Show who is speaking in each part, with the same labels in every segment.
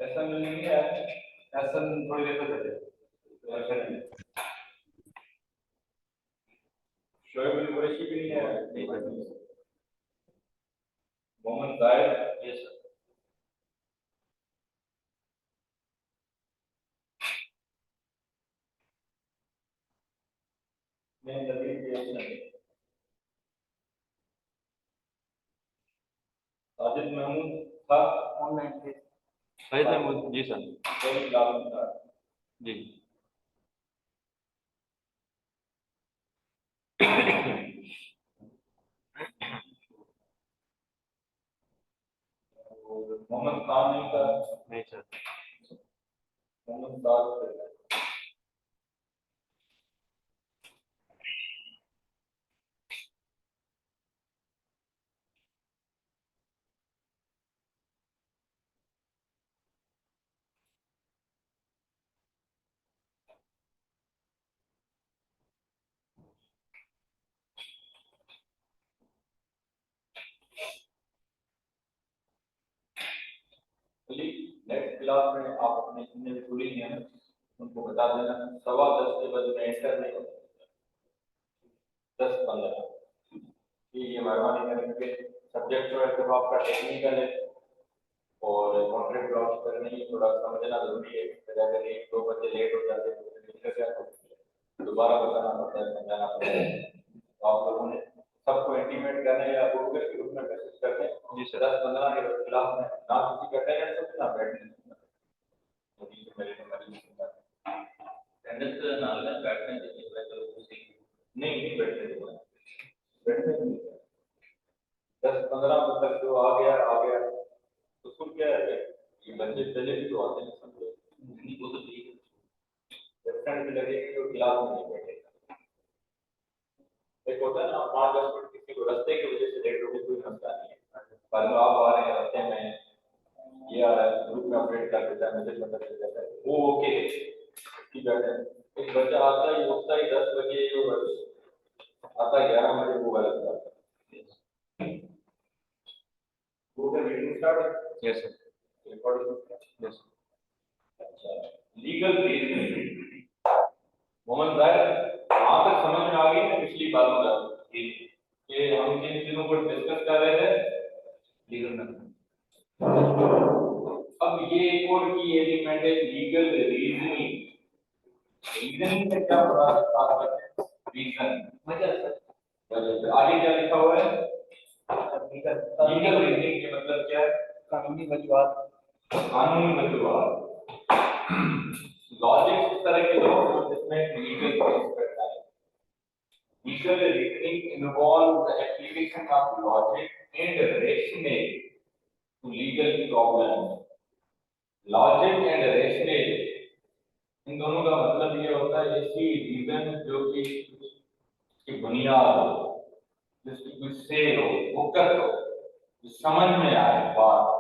Speaker 1: ऐसा नहीं है, ऐसा थोड़ी देर तक चले शोएब अली कुरैशी भी नहीं है, नहीं मोहम्मद जायद, यस सर। नहीं नबी यस नहीं। साजिद महमूद था ऑनलाइन पे।
Speaker 2: साजिद महमूद जी सर।
Speaker 1: कोई लाभ था
Speaker 2: जी।
Speaker 1: मोहम्मद खान नहीं था,
Speaker 2: नहीं सर।
Speaker 1: मोहम्मद साद नेक्स्ट क्लास में आप अपने जितने भी स्टूडेंट हैं उनको बता देना 10:15 के बाद में एंटर नहीं होता, 10:15 ये मेहरबानी करेंगे। सब्जेक्ट जो है तो आपका टेक्निकल है और कॉन्ट्रैक्ट लॉन्च करने की थोड़ा समझना जरूरी है। अगर 1-2 बच्चे लेट हो जाते हैं तो दोबारा बताना पड़ता है, समझाना पड़ता है। तो आप लोगों ने सबको इंटीमेट करना है या गूगल के ग्रुप में मैसेज करते हैं जी सर। 10-15 के क्लास में ना किसी का अटेंडेंस ना बैठने मेरे अटेंडेंस नाल में बैठने नहीं बैठने बैठने 10-15 तक जो आ गया तो उसको क्या है ये बच्चे पहले भी तो आते हैं सब लोग नहीं वो तो ठीक है वेबसाइट पे लगे तो क्लास में नहीं बैठेगा। एक होता है ना 5-10 मिनट किसी को रास्ते की वजह से लेट हो गई कोई मसला नहीं है, पर आप आ रहे हैं रास्ते में ये आ रहा है ग्रुप में अपडेट कर देता है, मैसेज पता चल जाता है वो ओके ठीक है। एक बच्चा आता ही 10 बजे आता 11 बजे वो गलत बात है। वो क्या मीटिंग स्टार्ट है?
Speaker 2: Yes sir.
Speaker 1: Recording yes. अच्छा लीगल रीजनिंग मोहम्मद जाहिद वहां तक समझ में आ गई ना पिछली बात में कि हम जिन चीजों पर डिस्कस कर रहे थे लीगल में। अब ये एक और की एलिमेंट है लीगल रीजनिंग। रीजनिंग से क्या बात करते हैं? रीजन वजह आगे क्या लिखा हुआ है? लीगल रीजनिंग के मतलब क्या है? कानूनी वजूहात। कानूनी वजूहात लॉजिक इस तरह के लोग जिसमें लीगल केस करता है। Legal reasoning involve the application of logic and rational to legal problems. Logic and rational इन दोनों का मतलब ये होता है ऐसी रीजन जो कि बुनियाद हो, जिसकी कुछ सेल हो, हुकत हो, जो समझ में आए बात।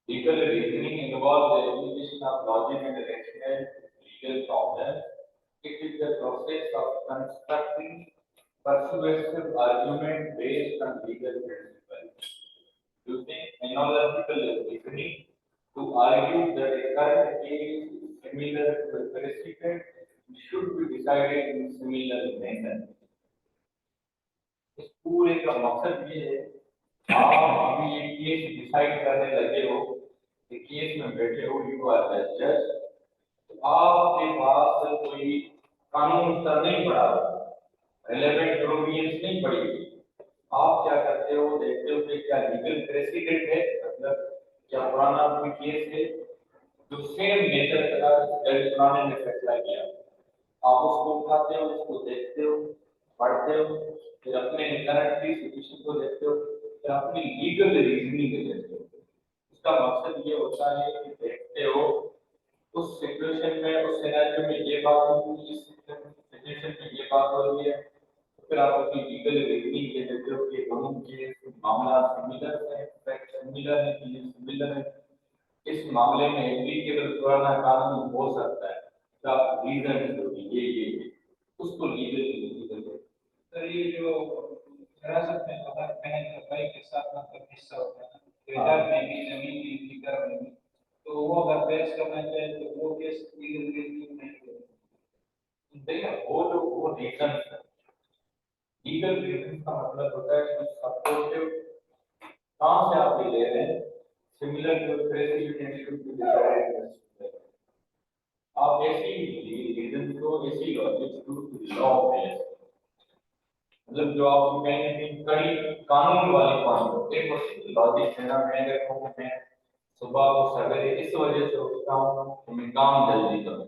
Speaker 1: Legal reasoning involves the application of logic and rationale to legal problems. It is the process of constructing persuasive argument based on legal principles. Using analogical reasoning to argue that a current case is similar to a precedent should be decided in similar manner. इस पूरे का मकसद ये है आप अभी ये case decide करने लगे हो, केस में बैठे हो, यू आर द जज, तो आपके पास कोई कानून स्तर नहीं पड़ा, रिलेवेंट प्रोविजंस नहीं पड़ी। आप क्या करते हो, देखते हो कि क्या लीगल प्रेसिडेंट है, मतलब क्या पुराना कोई केस है जो सेम नेचर का जज पुराने ने फैसला किया। आप उसको उठाते हो, उसको देखते हो, पढ़ते हो, फिर अपने करंट सिचुएशन को देखते हो, फिर अपनी लीगल रीजनिंग देखते हो। इसका मकसद ये होता है कि देखते हो उस सिचुएशन में, उस सिनेरियो में ये बात होगी, इस सिचुएशन में ये बात हो रही है, तो फिर आप अपनी लीगल रीजनिंग ये देखते हो कि दोनों के मामला सिमिलर है, फैक्ट सिमिलर है, चीजें सिमिलर है, इस मामले में एप्लीकेबल पुराना कानून हो सकता है, तो आप रीजन दोगे ये उसको लीगल रीजनिंग कहते हैं। सर ये जो
Speaker 3: विरासत में अगर बहन या भाई के साथ मतलब हिस्सा होता है ना, किरदार में भी, जमीन में भी, घर में भी, तो वो अगर पेश करना चाहे तो वो केस लीगल रीजन नहीं होगा।
Speaker 1: देखिए वो रीजन है, लीगल रीजन का मतलब होता है कि सपोर्टिव कहाँ से आप ये ले रहे हैं, similar to precedent to decided, आप ऐसी रीजन को ऐसी लॉजिक टू लॉ में, मतलब जो आप कहेंगे कि कड़ी कानून वाली पॉइंट एक लॉजिक है ना, मैं अगर कहूँ मैं सुबह को सवेरे इस वजह से उठता हूँ कि मैं काम जल्दी करूँ,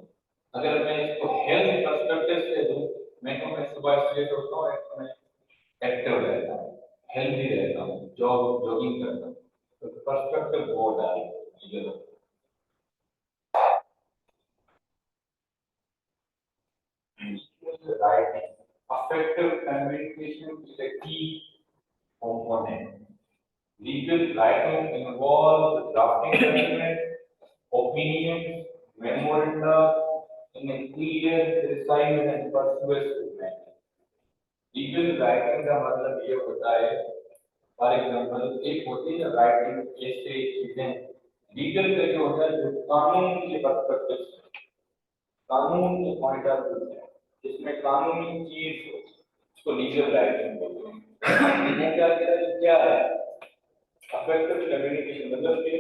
Speaker 1: अगर मैं इसको हेल्थ पर्सपेक्टिव से दूं, मैं कहूँ मैं सुबह इसलिए उठता हूँ एक मैं एक्टिव रहता हूँ, हेल्दी रहता हूँ, जॉगिंग करता हूँ, तो पर्सपेक्टिव वो डाले ये लोग। Writing. Effective communication is a key component. Legal writing involves drafting documents, opinions, memoranda in a clear, precise and persuasive manner. Legal writing का मतलब ये होता है, फॉर एग्जाम्पल एक होती है राइटिंग ऐसे चीजें, लीगल का जो होता है जो कानून के पर्सपेक्टिव से, कानून के पॉइंट ऑफ व्यू से, जिसमें कानूनी चीज हो, उसको लीगल राइटिंग बोलते हैं। ये क्या है अफेक्टिव कम्युनिकेशन, मतलब कि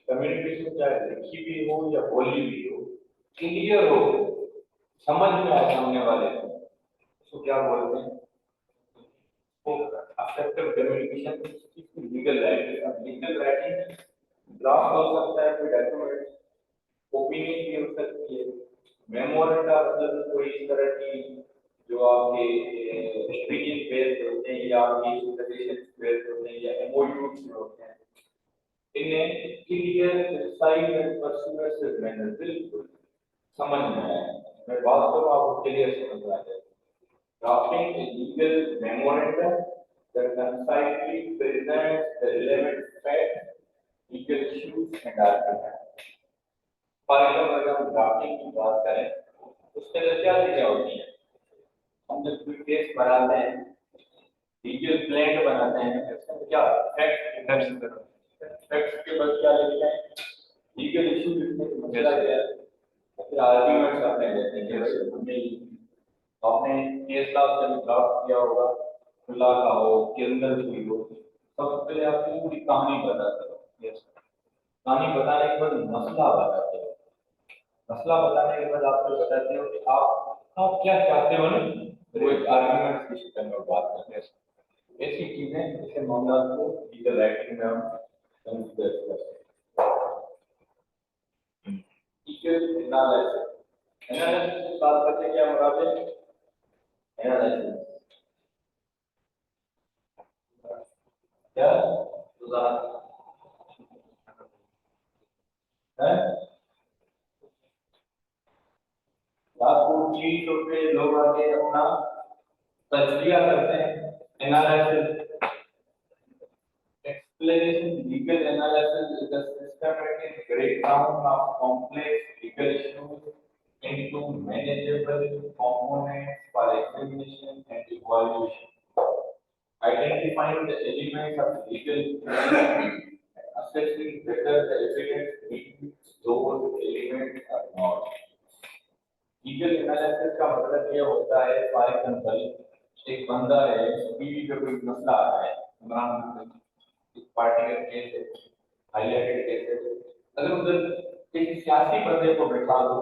Speaker 1: कम्युनिकेशन चाहे लिखी भी हो या बोली भी हो, क्लियर हो, समझ में आए सामने वाले को, उसको क्या बोलते हैं, वो affective communication. Legal writing draft हो सकता है कोई डॉक्यूमेंट, ओपिनियन भी हो सकती है, मेमोरेंडा मतलब कोई इस तरह की जो आपके ओपिनियन बेस्ड होते हैं या आपके सजेशन बेस्ड होते हैं या एमओयूज होते हैं, इन्हें clear precise and persuasive manner बिल्कुल समझ में आए, मैं बात करूँ आपको क्लियर समझ आ जाए। Drafting a legal memorandum that concisely presents the relevant facts, legal issues and arguments. For example अगर हम ड्राफ्टिंग की बात करें, उसके अंदर क्या चीजें होती हैं, हम जब कोई केस बनाते हैं, लीगल प्लेन बनाते हैं, उसमें क्या फैक्ट्स के बाद क्या लिखते हैं, लीगल इशू लिखते हैं, मसला क्या है, फिर आर्गुमेंट्स आते हैं, जैसे कि भाई हमने आपने केस का जब ड्राफ्ट किया होगा, खुला का हो, क्रिमिनल हुई हो, सबसे पहले आप पूरी कहानी बताते हो, कहानी बताने के बाद मसला बताते हो, मसला बताने के बाद आपको बताते हो कि आप क्या चाहते हो ना, वो एक आर्गुमेंट की शक्ल में बात करते हैं। ऐसी चीजें ऐसे मामला को लीगल राइटिंग में हम कंसीडर कर सकते हैं। लीगल एनालिसिस, एनालिसिस की बात करते हैं, क्या मुराद है एनालिसिस, क्या है आपको चीज पे लोग आके अपना तजरिया करते हैं, analysis explanation. Legal analysis is a systematic breakdown of complex legal issues into manageable components for examination and evaluation, identifying the elements of legal claim and assessing whether the evidence meets those elements or not. Legal analysis का मतलब ये होता है, for example एक बंदा है, बीवी पे कोई मसला आ रहा है, इमरान एक पार्टी का केस है, हाईलाइटेड केस है, अगर उधर एक सियासी बंदे को बैठा दो,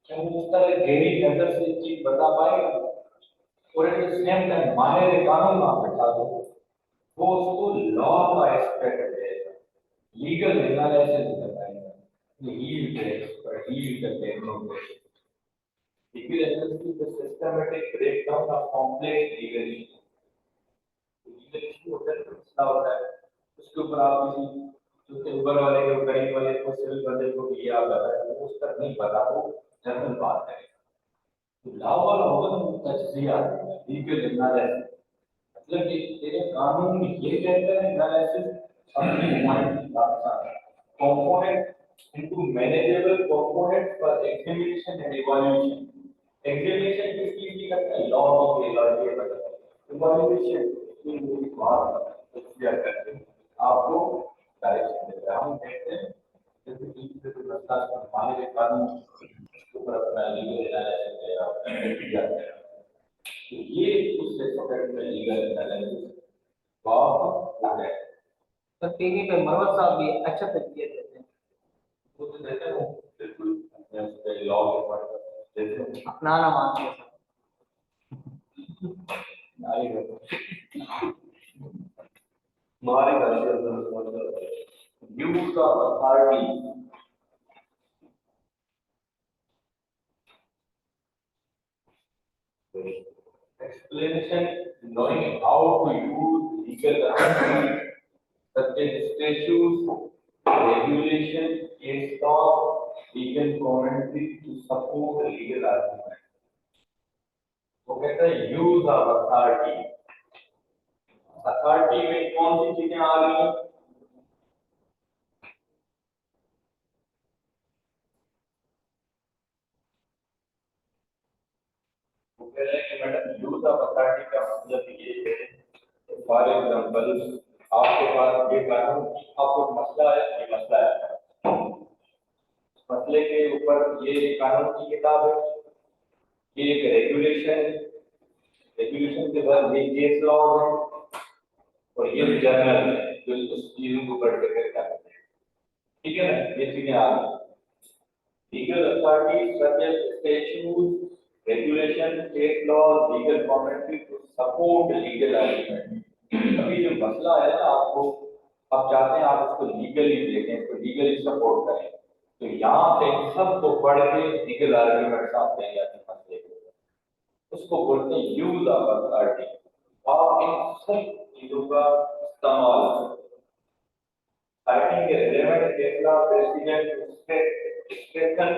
Speaker 1: क्या वो उस तरह गहरी नजर से चीज बता पाएगा, और एट द सेम टाइम माहिर कानून आप बैठा दो, वो उसको लॉ का एक्सपर्ट है, लीगल एनालिसिस बताएगा, he is expert, he is the technocrat. Legal analysis is a systematic breakdown of complex legal issues. Legal issue होता है, मसला होता है, उसके ऊपर आप किसी जो ऊपर वाले को, गरीब वाले को, सिविल वाले को दिया जाता है, वो उस पर नहीं पता, वो जनरल बात है। तो लॉ वाला होगा तो तजज़िया, लीगल एनालिसिस, मतलब कि तेरे कानून में ये कहता है, एनालिसिस अपनी पॉइंट की बात करता है, component into manageable component for examination and evaluation. Examination किस चीज की करता है, लॉ की, लॉ के, इवैल्यूएशन आपको डायरेक्शन देता है। हम देखते हैं जैसे कि पानी के कानून ऊपर अपना लीगल एनालिसिस दे रहा है, तो ये उस रेस्पेक्ट में लीगल एनालिसिस बहुत है।
Speaker 3: तो टीवी पे मरवत साहब भी अच्छा तरीके देते हैं।
Speaker 1: वो तो देते हैं बिल्कुल, मैं उस पे लॉ के पढ़ देते हैं
Speaker 3: अपना ना मानते हैं
Speaker 1: नारी है हमारे घर से use of authority explanation knowing how to use legal authority such as statutes, regulation, case law, legal commentary to support legal argument. वो कहता है यूज ऑफ अथॉरिटी। अथॉरिटी में कौन सी चीजें आ रही हैं? वो कह रहे हैं कि मैडम यूज ऑफ अथॉरिटी का मतलब ये है, फॉर एग्जांपल आपके पास ये कानून, आपको मसला है, ये मसला है, मसले के ऊपर ये कानून की किताब है, ये एक रेगुलेशन है, रेगुलेशन के बाद ये केस लॉ है और ये जर्नल है जो उस चीजों को पढ़ के करता है। ठीक है ना, ये चीजें आ गई। Legal authority such as statute, regulation, case law, legal commentary to support legal argument. अभी जो मसला है ना, आपको आप चाहते हैं आप इसको लीगली देखें, इसको लीगली सपोर्ट करें, तो यहाँ से सबको पढ़ के लीगल आर्गुमेंट आप देंगे अपने मसले को, उसको बोलते हैं यूज ऑफ अथॉरिटी। आप इन सब चीजों का इस्तेमाल करें। Citing a relevant case law precedent to strengthen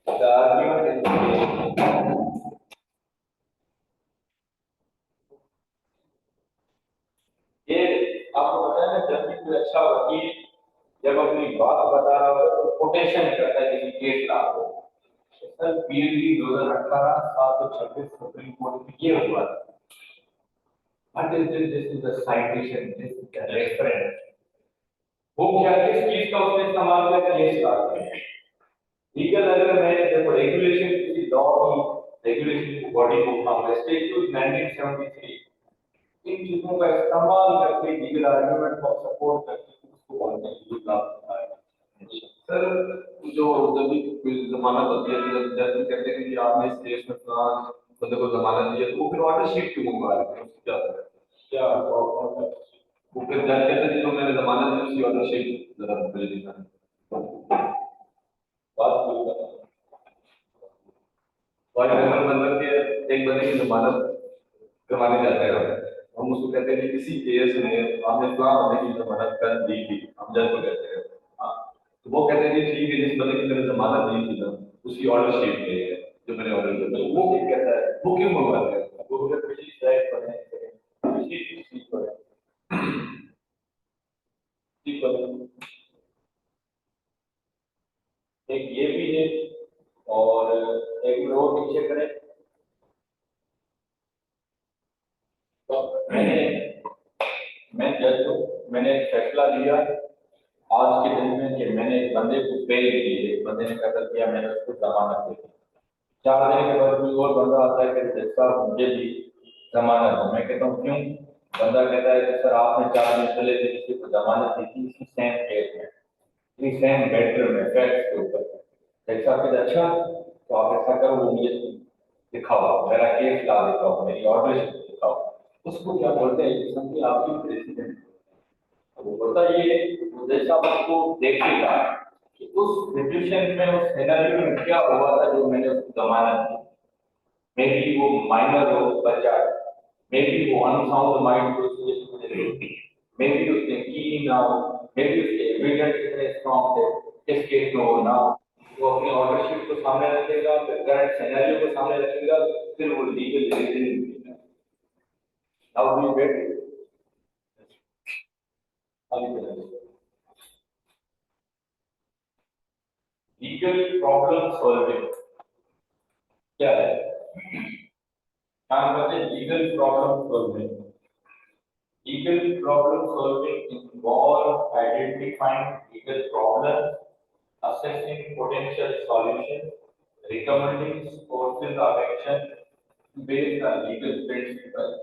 Speaker 1: the argument in the case. ये आपको पता है ना, जब भी कोई अच्छा वकील जब अपनी बात बता रहा होता है तो कोटेशन करता है किसी केस लॉ को। सर पीएचडी 2018 726 सुप्रीम कोर्ट में ये हुआ था। What is this? This is the citation, this is the reference. वो क्या किस चीज का उसने इस्तेमाल किया? केस लॉ का। लीगल अगर मैं देखो रेगुलेशन किसी लॉ की रेगुलेशन की बॉडी को उठाऊंगा, स्टैट्यूट 1973, इन चीजों का इस्तेमाल करके लीगल आर्गुमेंट को सपोर्ट करके उसको बोलते हैं यूज ऑफ।
Speaker 4: सर जो जब भी कोई जमानत होती है, जब भी कहते हैं कि आपने इस केस में फलां बंदे को जमानत दी है, तो वो फिर ऑर्डर शीट क्यों मंगवा रहे हैं? क्या
Speaker 1: क्या
Speaker 4: वो फिर जज कहते हैं जो मैंने जमानत दी उसकी ऑर्डर शीट जरा मुझे दिखाना।
Speaker 1: बात पूरी
Speaker 4: और अगर मतलब कि एक बंदे की जमानत करवाने जाते हैं, हम उसको कहते हैं कि किसी केस में आपने फलां बंदे की जमानत कर दी थी, हम जज को कहते हैं। तो वो कहते हैं कि ठीक है, जिस बंदे की मैंने जमानत दी थी ना उसकी ऑर्डर शीट नहीं है जो मैंने ऑर्डर किया, तो वो क्या कहता है, वो क्यों मंगवाते हैं?
Speaker 1: वो अगर किसी साइड पर है, किसी चीज पर है, ठीक है, एक ये भी है और एक रो पीछे करें। तो मैं जज हूँ, मैंने एक फैसला लिया आज के दिन में कि मैंने एक बंदे को बेल दी, एक बंदे ने कत्ल किया, मैंने उसको जमानत दे दी। 4 दिन के बाद कोई और बंदा आता है कि जज साहब मुझे भी जमानत दो। मैं कहता हूँ क्यों? बंदा कहता है कि सर आपने 4 दिन पहले दिन किसी को जमानत दी थी इसी सेम केस में, इसी सेम मैटर में, फैक्ट के ऊपर। जज साहब कहते अच्छा तो आप ऐसा करो, वो मुझे दिखाओ, मेरा केस ला दिखाओ, मेरी ऑर्डर शीट दिखाओ। उसको क्या बोलते हैं? समझिए आपकी प्रेसिडेंट वो बोलता ये जैसा आपको देखेगा कि उस सिचुएशन में, उस सिनेरियो में क्या हुआ था जो मैंने उसको जमानत दी। मे बी वो माइनर हो, बच्चा, मे बी वो अनसाउंड माइंड को मे बी उसने की ना हो, मे बी उसके एविडेंस इतने स्ट्रॉन्ग थे इस केस में हो ना हो। वो अपनी ऑर्डर शीट को सामने रखेगा, फिर करंट सिनेरियो को सामने रखेगा, फिर वो लीगल डिसीजन लेगा। How do you get legal problem solving क्या है? काम करते हैं legal problem solving. Legal problem solving involves identifying legal problems, assessing potential solutions, recommending courses of action based on legal principles,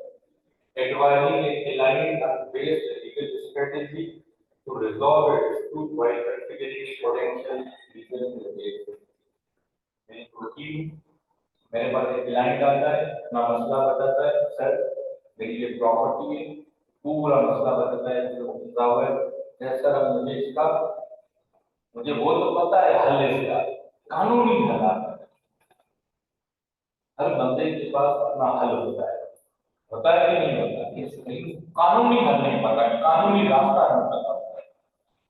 Speaker 1: advising a client on based legal strategy to resolve a dispute while considering potential legal implications. मेरी वकील मेरे पास एक client आता है, अपना मसला बताता है, सर मेरी ये प्रॉपर्टी है, पूरा मसला बताता है जो फंसा हुआ है, सर अब मुझे वो तो पता है हल इसका, कानूनी हल आता है। हर बंदे के पास अपना हल होता है कि नहीं होता, लेकिन कानूनी हल नहीं पता, कानूनी रास्ता नहीं पता होता है।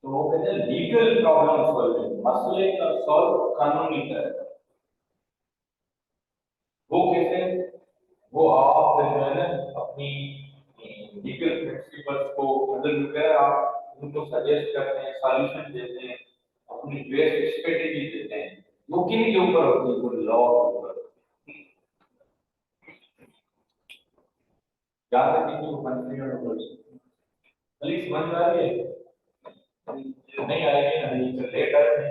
Speaker 1: तो वो कहते हैं लीगल प्रॉब्लम सॉल्विंग, मसले का सॉल्व कानूनी तरह। वो कैसे? वो आप जो है ना अपनी लीगल प्रिंसिपल्स को अंदर लेकर आप उनको सजेस्ट करते हैं, सॉल्यूशन देते हैं, अपनी बेस्ट स्ट्रेटेजी देते हैं, वो किन के ऊपर होती है? वो लॉ के ऊपर। क्या किसी को मंत्री और पुलिस समझ आ रही है? नहीं आएगी ना, लेट आएगी,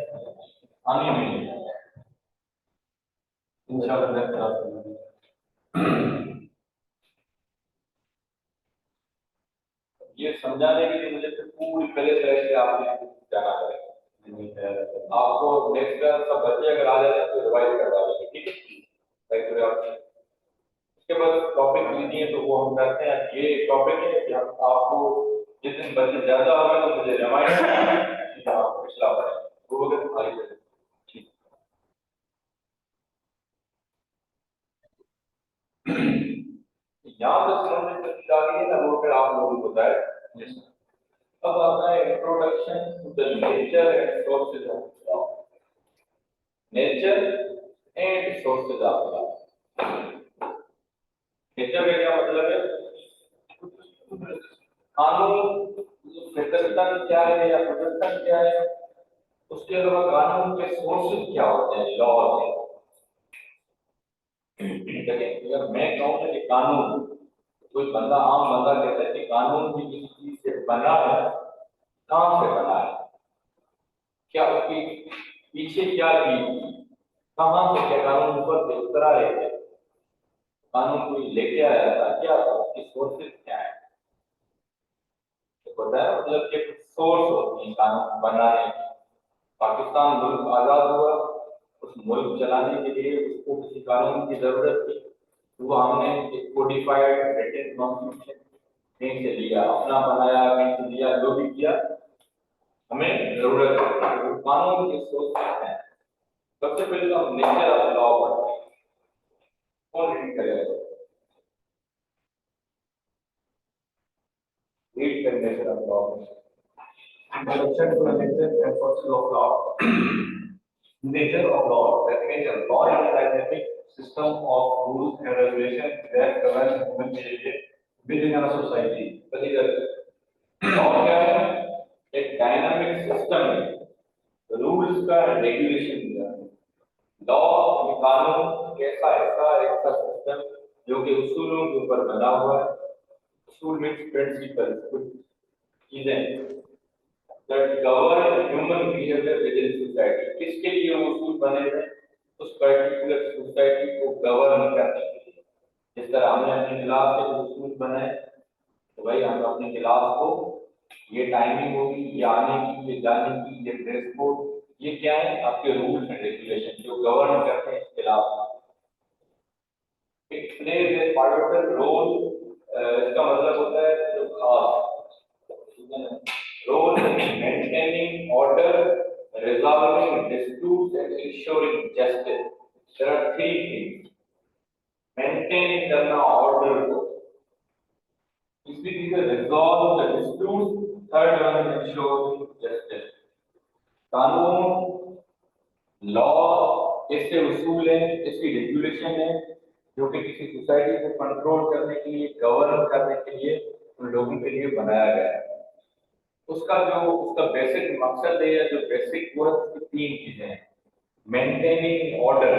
Speaker 1: आनी नहीं है इंशाल्लाह। ये समझाने के लिए मुझे फिर पूरी तरह से आपने जाना पड़ेगा। आपको नेक्स्ट बार सब बच्चे अगर आ जाए तो रिवाइज करवा देंगे, ठीक है? उसके बाद टॉपिक लीजिए तो वो हम करते हैं। ये टॉपिक है कि आपको जिस दिन बच्चे ज्यादा हो गए तो मुझे रिमाइंड पिछला पड़ेगा वो अगर खाली है। ठीक, यहाँ पे समझने की चीज आ गई है ना, वो फिर आप लोगों को बताए। अब आता है introduction to the nature and sources of law. Nature and sources of law. Nature का क्या मतलब है? कानून फितरतन क्या है या फितरतन क्या है, उसके अलावा कानून के सोर्सेज क्या होते हैं लॉ के। देखिए अगर मैं कहूँ कि कानून, कोई बंदा आम बंदा कहता है कि कानून भी किसी चीज से बना है, कहाँ से बना है, क्या उसकी पीछे क्या चीज, कहाँ से क्या कानून ऊपर से उतरा है, कानून कोई लेके आया था क्या था, उसकी सोर्सेज क्या है। तो पता है मतलब कि सोर्स होती है कानून बनाने की। पाकिस्तान मुल्क आजाद हुआ, उस मुल्क चलाने के लिए उसको किसी कानून की जरूरत थी, तो वो हमने एक कोडिफाइड रिटन कॉन्स्टिट्यूशन कहीं से लिया, अपना बनाया, कहीं से लिया, जो भी किया हमें जरूरत है। तो कानून के सोर्स हैं। सबसे पहले तो हम नेचर ऑफ लॉ पढ़ते हैं। कौन रीड करेगा? रीड कर nature of law. Introduction to the nature and sources of law. Nature of law. Definition: law is a dynamic system of rules and regulations that govern human behavior within a society. Law क्या है? एक dynamic system है, rules का regulation का। Law कानून कैसा ऐसा system जो कि उसूलों के ऊपर बना हुआ है। उसूल मीन्स प्रिंसिपल्स, कुछ चीजें that govern human behavior within society। किसके लिए वो उसूल बने हैं? उस पर्टिकुलर सोसाइटी को गवर्न करने के लिए। जिस तरह हमने अपनी क्लास के उसूल बनाए, तो भाई हम अपनी क्लास को ये टाइमिंग होगी, ये आने की, ये जाने की, ये ड्रेस कोड, ये क्या है? आपके रूल्स एंड रेगुलेशन जो गवर्न करते हैं इस क्लास को। It plays a pivotal role, इसका मतलब होता है जो खास role in maintaining order, resolving disputes and ensuring justice. There are three things. Maintaining करना order को, इसलिए चीजें resolve the disputes, third one is ensuring justice। कानून, law इसके उसूल हैं, इसकी रेगुलेशन है जो कि किसी सोसाइटी को कंट्रोल करने के लिए, गवर्न करने के लिए उन लोगों के लिए बनाया गया है। उसका बेसिक मकसद है, जो बेसिक वर्क की तीन चीजें हैं। Maintaining order.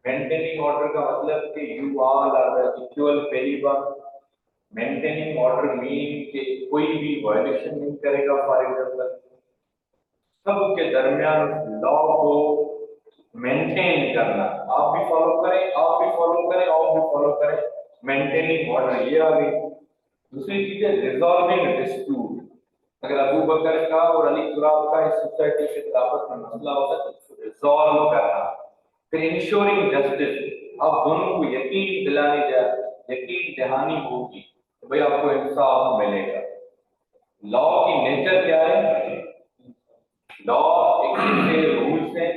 Speaker 1: मेंटेनिंग ऑर्डर का मतलब कि you all are the equal very one, maintaining order mean कि कोई भी वायलेशन नहीं करेगा। फॉर एग्जाम्पल सबके दरमियान लॉ को मेंटेन करना, आप भी फॉलो करें, आप भी फॉलो करें, आप भी फॉलो करें, मेंटेनिंग ऑर्डर ये आ गई। दूसरी चीज है रिजॉल्विंग डिस्प्यूट। अगर अबू बकर का और अली कुराब का इस सोसाइटी के आपस में मसला होता है तो रिजॉल्व करना। फिर इंश्योरिंग जस्टिस, आप दोनों को यकीन दिलाने जा यकीन दहानी होगी तो भाई आपको इंसाफ मिलेगा। लॉ की नेचर क्या है? लॉ एक ऐसे रूल्स हैं,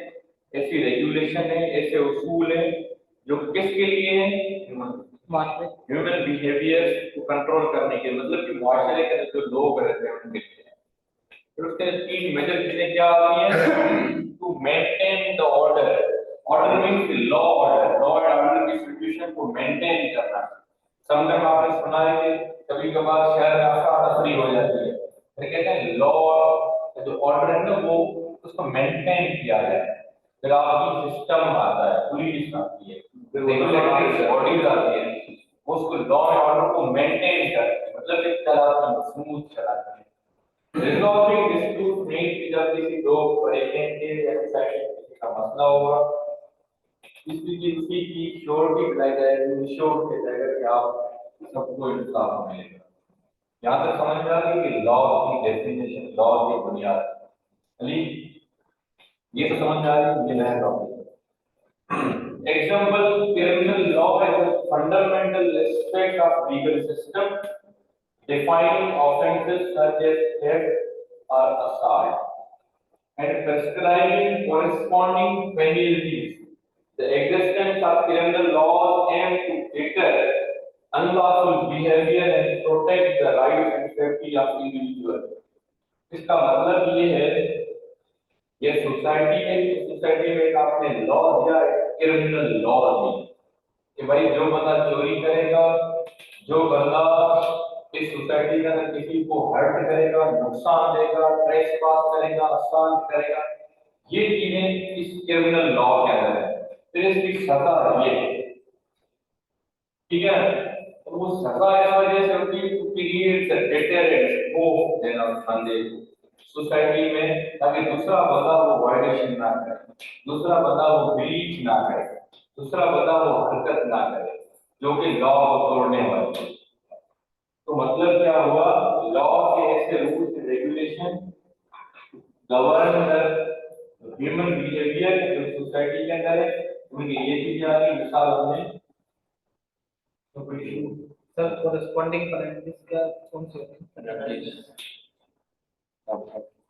Speaker 1: ऐसी रेगुलेशन है, ऐसे उसूल हैं जो किसके लिए हैं? ह्यूमन बिहेवियर को कंट्रोल करने के, मतलब कि मुआशरे के अंदर जो लोग रहते हैं उनके लिए। फिर उसके तीन मेजर चीजें क्या आती हैं? To maintain the order. Order means law order, law and order की सिचुएशन को मेंटेन करना। समटाइम आपने सुना है कि कभी कभार शहर में अफरा तफरी हो जाती है, फिर कहते हैं लॉ जो ऑर्डर है ना वो उसको मेंटेन किया जाए। फिर आपकी सिस्टम आता है, पुलिस आती है, फिर रेगुलेटरी बॉडीज आती है, वो उसको लॉ एंड ऑर्डर को मेंटेन करती है, मतलब एक चलाती है, स्मूथ चलाती है। रिजॉल्विंग डिस्प्यूट मींस कि जब किसी दो परेशान के या किसी का मसला होगा, उसी की श्योरिटी दिलाई जाएगी, इंश्योर किया जाएगा कि आप सबको इंसाफ मिलेगा। यहाँ तक समझ में आ गई कि लॉ की डेफिनेशन, लॉ की बुनियाद। अली ये तो समझ में आ गई, ये नया topic. Example, criminal law is a fundamental aspect of legal system defining offenses such as theft or assault and prescribing corresponding penalties. The existence of criminal laws aim to deter unlawful behavior and protect the rights and safety of individuals. इसका मतलब ये है, ये society है, society में आपने law दिया, criminal law दी कि भाई जो बंदा चोरी करेगा, जो बंदा इस सोसाइटी के अंदर किसी को हर्ट करेगा, नुकसान देगा, ट्रेसपास करेगा, असॉल्ट करेगा, ये चीजें इस क्रिमिनल लॉ के अंदर है। फिर इसकी सजा ये है, ठीक है। तो वो सजा इस वजह से होती है क्योंकि डेटेरेंट वो देना बंदे सोसाइटी में, ताकि दूसरा बंदा वो वायलेशन ना करे, दूसरा बंदा वो ब्रीच ना करे, दूसरा बंदा वो हरकत ना करे जो कि लॉ को तोड़ने वाली है। तो मतलब क्या हुआ? लॉ के ऐसे rules and regulation govern the human behaviour जो सोसाइटी के अंदर है, उनकी ये चीजें आ रही। मिसाल हमने
Speaker 3: सर कोरेस्पोंडिंग पेनल्टीज का कौन से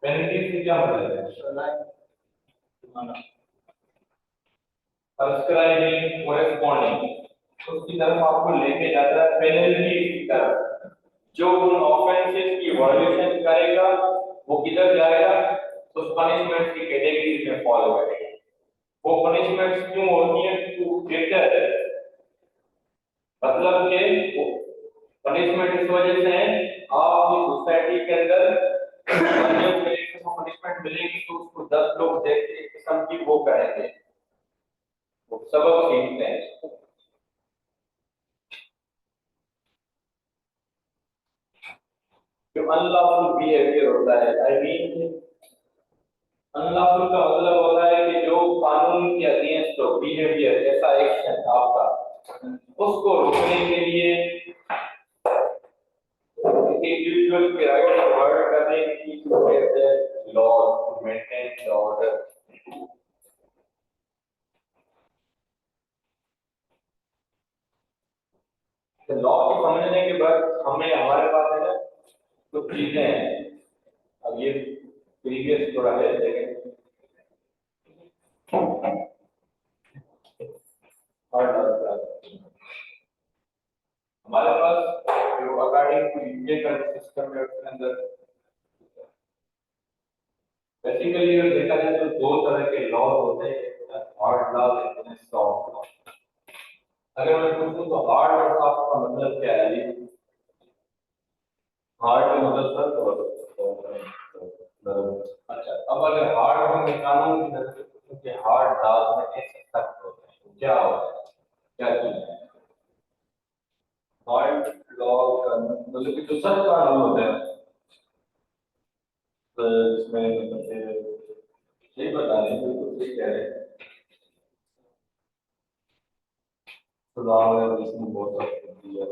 Speaker 1: पेनल्टी से क्या मतलब है? प्रिस्क्राइबिंग, कोरेस्पोंडिंग, उसकी तरफ आपको लेके जाता है पेनल्टी की तरफ। जो उन ऑफेंसेस की वायलेशन करेगा वो किधर जाएगा? तो पनिशमेंट की कैटेगरी में फॉलो करेगा। वो पनिशमेंट्स क्यों होती है? टू डिटर, मतलब कि पनिशमेंट इस वजह से है आपकी सोसाइटी के अंदर जब को पनिशमेंट मिलेगी तो उसको 10 लोग देख के किस्म की वो करेंगे, वो सबक सीखते हैं। जो अनलॉफुल बिहेवियर होता है, आई मीन अनलॉफुल का मतलब होता है कि जो कानून के अगेंस्ट हो बिहेवियर, ऐसा एक्शन आपका, उसको रोकने के लिए इंडिविजुअल के राइट को हर्ट करने की law to maintain the order. Law को समझने के बाद हमें हमारे पास है ना कुछ चीजें हैं। अब ये प्रीवियस थोड़ा है लेकिन हमारे पास जो अकॉर्डिंग टू इंडियन का सिस्टम है उसके अंदर बेसिकली अगर देखा जाए तो दो तरह के लॉ होते हैं, हार्ड लॉ और सॉफ्ट लॉ। अगर मैं पूछूं तो हार्ड और सॉफ्ट का मतलब क्या है? हार्ड का मतलब सर अच्छा, अब अगर हार्ड में कानून की नजर से पूछूं कि हार्ड लॉ में कैसे सख्त होते हैं, क्या होता है, क्या चीज है? हार्ड
Speaker 4: लॉ का मतलब कि जो सख्त कानून होते हैं तो इसमें मतलब कि यही बता रहे हैं, बिल्कुल सही कह रहे हैं। सजा वगैरह इसमें बहुत सख्त कर दी है।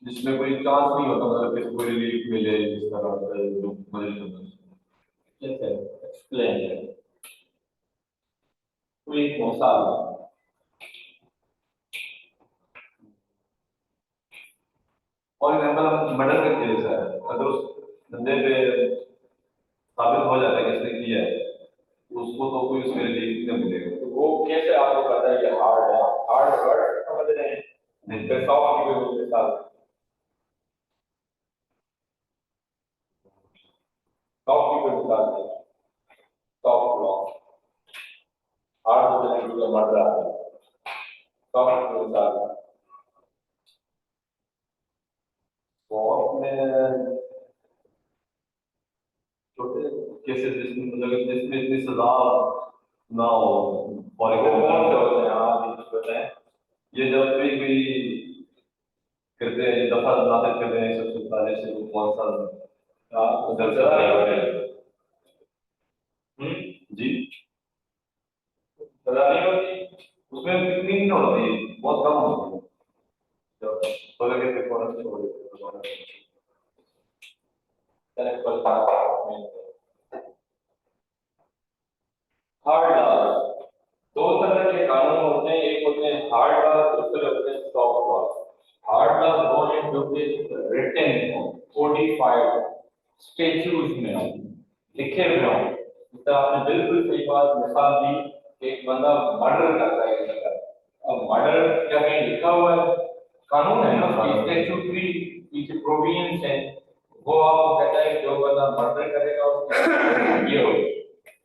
Speaker 4: जिसमें कोई चांस नहीं होता मतलब किसी को रिलीफ मिले जिस तरह से जो मजलिस
Speaker 1: जैसे एक्सप्लेन कोई मसाल
Speaker 4: और एग्जाम्पल हम मर्डर का केस है, अगर उस बंदे पे साबित हो जाता है कि इसने किया है उसको तो कोई उसमें रिलीफ नहीं मिलेगा।
Speaker 1: तो वो कैसे आपको पता है कि हार्ड है? हार्ड वर्ड समझ रहे हैं?
Speaker 4: नहीं
Speaker 1: फिर सॉफ्ट की भी मिसाल सॉफ्ट की भी मिसाल है। सॉफ्ट लॉ हार्ड हो जाने मर रहा है सॉफ्ट की मिसाल है।
Speaker 4: कोर्ट में छोटे केसेस जिसमें मतलब जिसमें इतनी सजा ना हो, फॉर
Speaker 1: वो कौन से
Speaker 4: एग्जाम्पल
Speaker 1: होते हैं? हाँ जी कुछ बताएं।
Speaker 4: ये जब भी करते हैं, ये दफा नासिल करते हैं 147 से वो कौन सा
Speaker 1: हाँ
Speaker 4: दर्ज
Speaker 1: सजा नहीं
Speaker 4: है?
Speaker 1: होती।
Speaker 4: जी
Speaker 1: सजा नहीं होती।
Speaker 4: उसमें कितनी नहीं होती, बहुत कम होती है। जब पकड़ के परफॉर्मेंस छोड़ देते हैं।
Speaker 1: करेक्ट पर हार्ड लॉ दो तरह के कानून होते हैं, एक होते हैं हार्ड लॉ, दूसरे होते हैं सॉफ्ट लॉ। हार्ड लॉ वो है जो कि रिटन हो, कोडिफाइड स्टैट्यूट में हो, लिखे हुए हो। तो आपने बिल्कुल सही बात मिसाल दी कि एक बंदा मर्डर करता है किसी का। अब मर्डर क्या कहीं लिखा हुआ है? कानून है ना, उसकी स्टैट्यूटरी की प्रोविजंस है। वो आपको कहता है कि जो बंदा मर्डर करेगा उसकी ये होगी।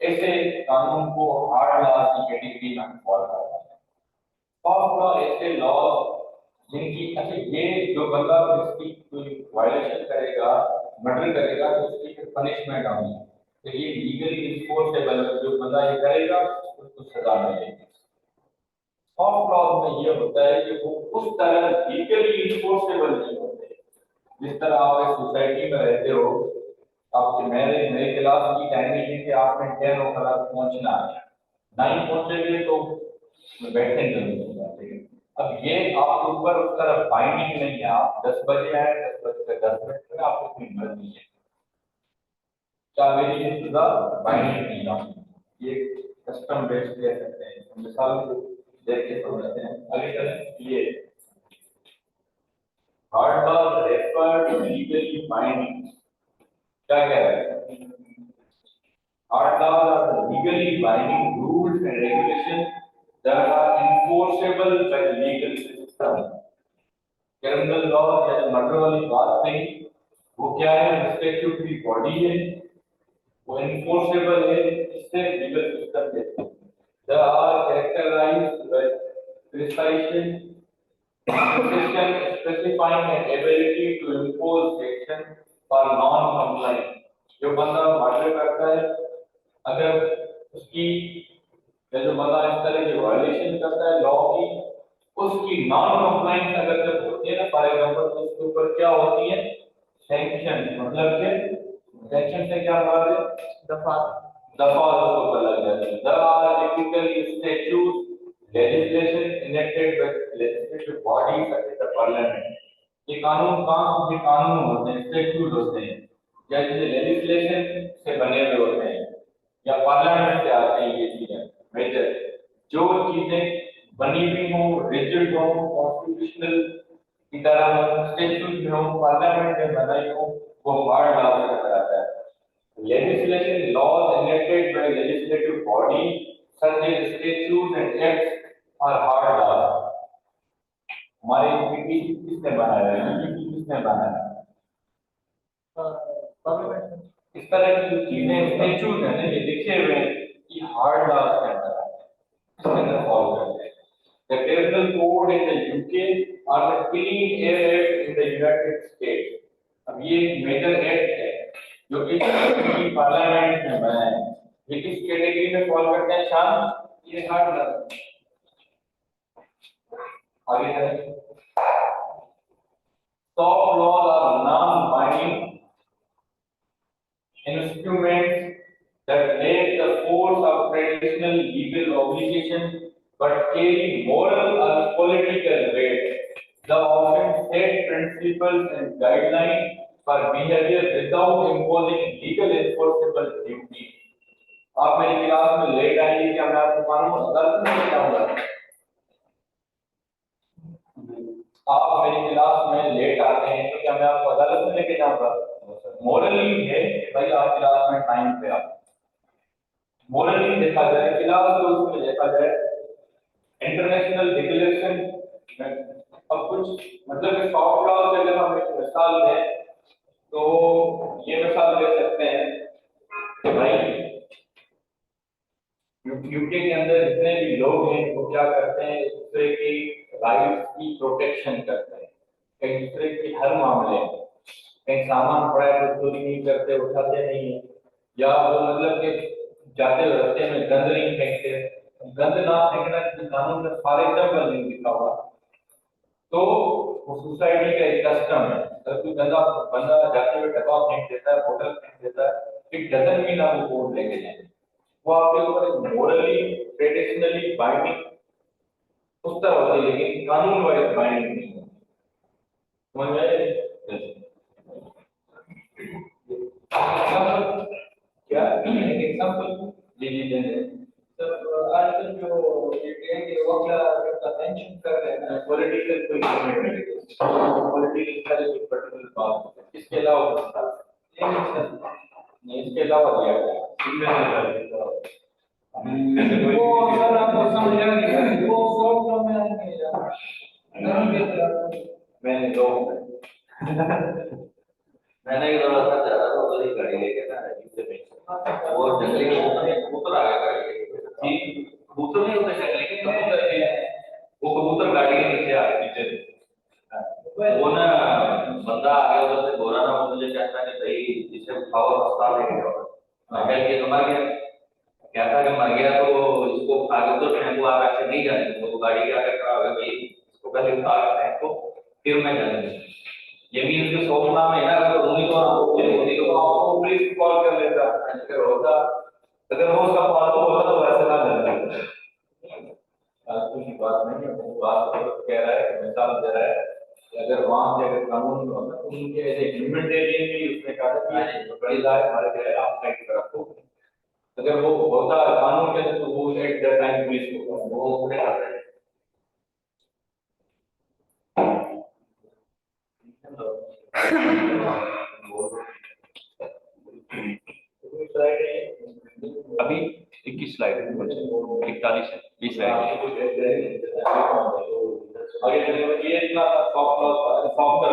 Speaker 1: ऐसे कानून को हार्ड लॉ की कैटेगरी में फॉलो करता है। सॉफ्ट लॉ ऐसे लॉ जिनकी अच्छा ये जो बंदा इसकी कोई वायलेशन करेगा, मर्डर करेगा तो उसकी फिर पनिशमेंट आनी है। तो ये लीगली इन्फोर्सेबल है, जो बंदा ये करेगा उसको सजा मिलेगी। सॉफ्ट लॉ में ये होता है कि वो उस तरह लीगली इन्फोर्सेबल नहीं होते। जिस तरह आप एक सोसाइटी में रहते हो, आपके मेरे क्लास की टाइमिंग है कि आपने 10 ओ क्लॉक पहुंचना है, नहीं पहुंचेंगे तो बैठेंगे नहीं। अब ये आपके ऊपर उस तरह बाइंडिंग नहीं है, आप 10 बजे आए, 10 बजे से 10 मिनट में आपको कोई मर्जी है, क्या मेरी ये सजा बाइंडिंग नहीं है। ये कस्टम बेस्ड कह सकते हैं। मिसाल को देख के समझते हैं। आगे चलें। ये hard law refer to legally binding, क्या कह रहे हैं? Hard laws are the legally binding rules and regulations that are enforceable by the legal system. Criminal law या मर्डर वाली बात नहीं, वो क्या है? स्टैट्यूटरी बॉडी है, वो enforceable है, इससे लीगल सिस्टम कहते हैं। They are characterized by precision, precision specifying an ability to impose action for non-compliance. जो बंदा मर्डर करता है, अगर उसकी जो बंदा इस तरह की वायलेशन करता है लॉ की, उसकी नॉन कंप्लाइंस अगर जब होती है ना, फॉर एग्जांपल तो उसके ऊपर क्या होती है? सैंक्शन। मतलब कि सैंक्शन से क्या मुराद है? दफा दफा उसको ऊपर लग जाती है। There are typically statute legislation enacted by legislative body such as the parliament. ये कानून कौन से कानून होते हैं? स्टैट्यूट होते हैं, जैसे लेजिस्लेशन से बने हुए होते हैं या पार्लियामेंट से आते हैं। ये चीजें मेजर जो चीजें बनी हुई हो, रिजिड हो, कॉन्स्टिट्यूशनल की तरह हो, स्टैट्यूट में हो, पार्लियामेंट में बनाई हो, वो हार्ड लॉ कहलाता है। Legislation laws enacted by legislative body such as statutes and acts are hard laws। हमारे पीपी किसने बनाया है? पीपी किसने बनाया है? इस तरह की जो चीजें स्टैट्यूट है ना, ये लिखे हुए हैं, ये हार्ड लॉज के अंदर आते हैं, इसके अंदर फॉलो करते हैं। The criminal code in the UK or the Clean Air Act in the United States। अब ये एक मेजर एक्ट है जो कि पार्लियामेंट में बना है। ये किस कैटेगरी में फॉल करते हैं शान?
Speaker 3: ये हार्ड लॉ।
Speaker 1: आगे है soft laws are non binding instruments that lack the force of traditional legal obligation but carry moral or political weight. The often set principles and guidelines for behavior without imposing legal enforceable duty. आप मेरी class में late आएंगे क्या मैं आपको कानून अदालत में लेके जाऊंगा? आप मेरी क्लास में लेट आते हैं तो क्या मैं आपको अदालत में लेके जाऊंगा? मोरली है कि भाई आप क्लास में टाइम पे आओ। मोरली देखा जाए क्लास को उसमें देखा जाए इंटरनेशनल डिक्लेरेशन अब कुछ मतलब कि सॉफ्ट लॉ के अगर हम एक मिसाल दें तो ये मिसाल दे सकते हैं कि भाई यूके के अंदर जितने भी लोग हैं वो क्या करते हैं एक दूसरे की राइट्स की प्रोटेक्शन करते हैं एक दूसरे की हर मामले में कहीं सामान पड़ा है तो चोरी नहीं करते उठाते नहीं है या वो मतलब कि जाते हुए रास्ते में गंद नहीं फेंकते गंद ना फेंकना किसी कानून में सारे जंगल नहीं लिखा हुआ तो वो सोसाइटी का एक कस्टम है अगर कोई गंदा बंदा जाते हुए डब्बा फेंक देता है बोतल फेंक देता है इट डजंट मीन आप वो कोर्ट लेके जाए वो आपके ऊपर एक मोरली ट्रेडिशनली बाइंडिंग उस तरह होती है लेकिन कानून वाइज बाइंडिंग नहीं होती समझ में आया? क्या एक एग्जांपल जी जी देंगे
Speaker 3: सर आजकल जो ये ट्रेन के वक्ला का मेंशन कर रहे हैं
Speaker 1: पॉलिटिकल कोई पॉलिटिकल का जो पर्टिकुलर बात है इसके अलावा
Speaker 3: ये सर
Speaker 1: नहीं इसके अलावा दिया गया
Speaker 3: वो सर आपको समझ आ नहीं वो सॉफ्ट लॉ में नहीं जाना नहीं के तरह
Speaker 1: मैंने दो
Speaker 5: मैंने एक दौरा था ज्यादा तो बड़ी गाड़ी लेके ना जिससे में वो जंगली कबूतर आ गया गाड़ी लेके जी कबूतर नहीं होते जंगली के कबूतर है वो कबूतर गाड़ी के नीचे आ नीचे वो ना बंदा आ गया उधर से गोरा ना वो मुझे कहता कि भाई इसे उठाओ अस्पताल लेके जाओ मैं कह के तो मर गया कहता कि मर गया तो इसको उठा के उधर फेंको आप ऐसे नहीं जाने वो गाड़ी के आगे खड़ा हो गया भाई इसको पहले उठा के फेंको फिर मैं जाऊंगा ये भी इसके सोचना में है ना अगर उन्हीं को होती तो आपको पुलिस कॉल कर लेता अगर होता अगर वो उसका पालतू होता तो वैसे ना करता
Speaker 1: कुछ बात नहीं है वो बात कह रहा है मिसाल दे रहा है कि अगर वहां से अगर कानून होता तो उनके ऐसे ह्यूमैनिटेरियन भी उसने कहा कि बड़ी लाए हमारे जो है आप साइड पर रखो अगर वो होता कानून के तो वो एट द टाइम पुलिस को
Speaker 5: वो पूरे करते हैं
Speaker 2: अभी 21 स्लाइड है 41 है 20 स्लाइड
Speaker 1: आगे चलने में ये इतना सॉफ्ट कर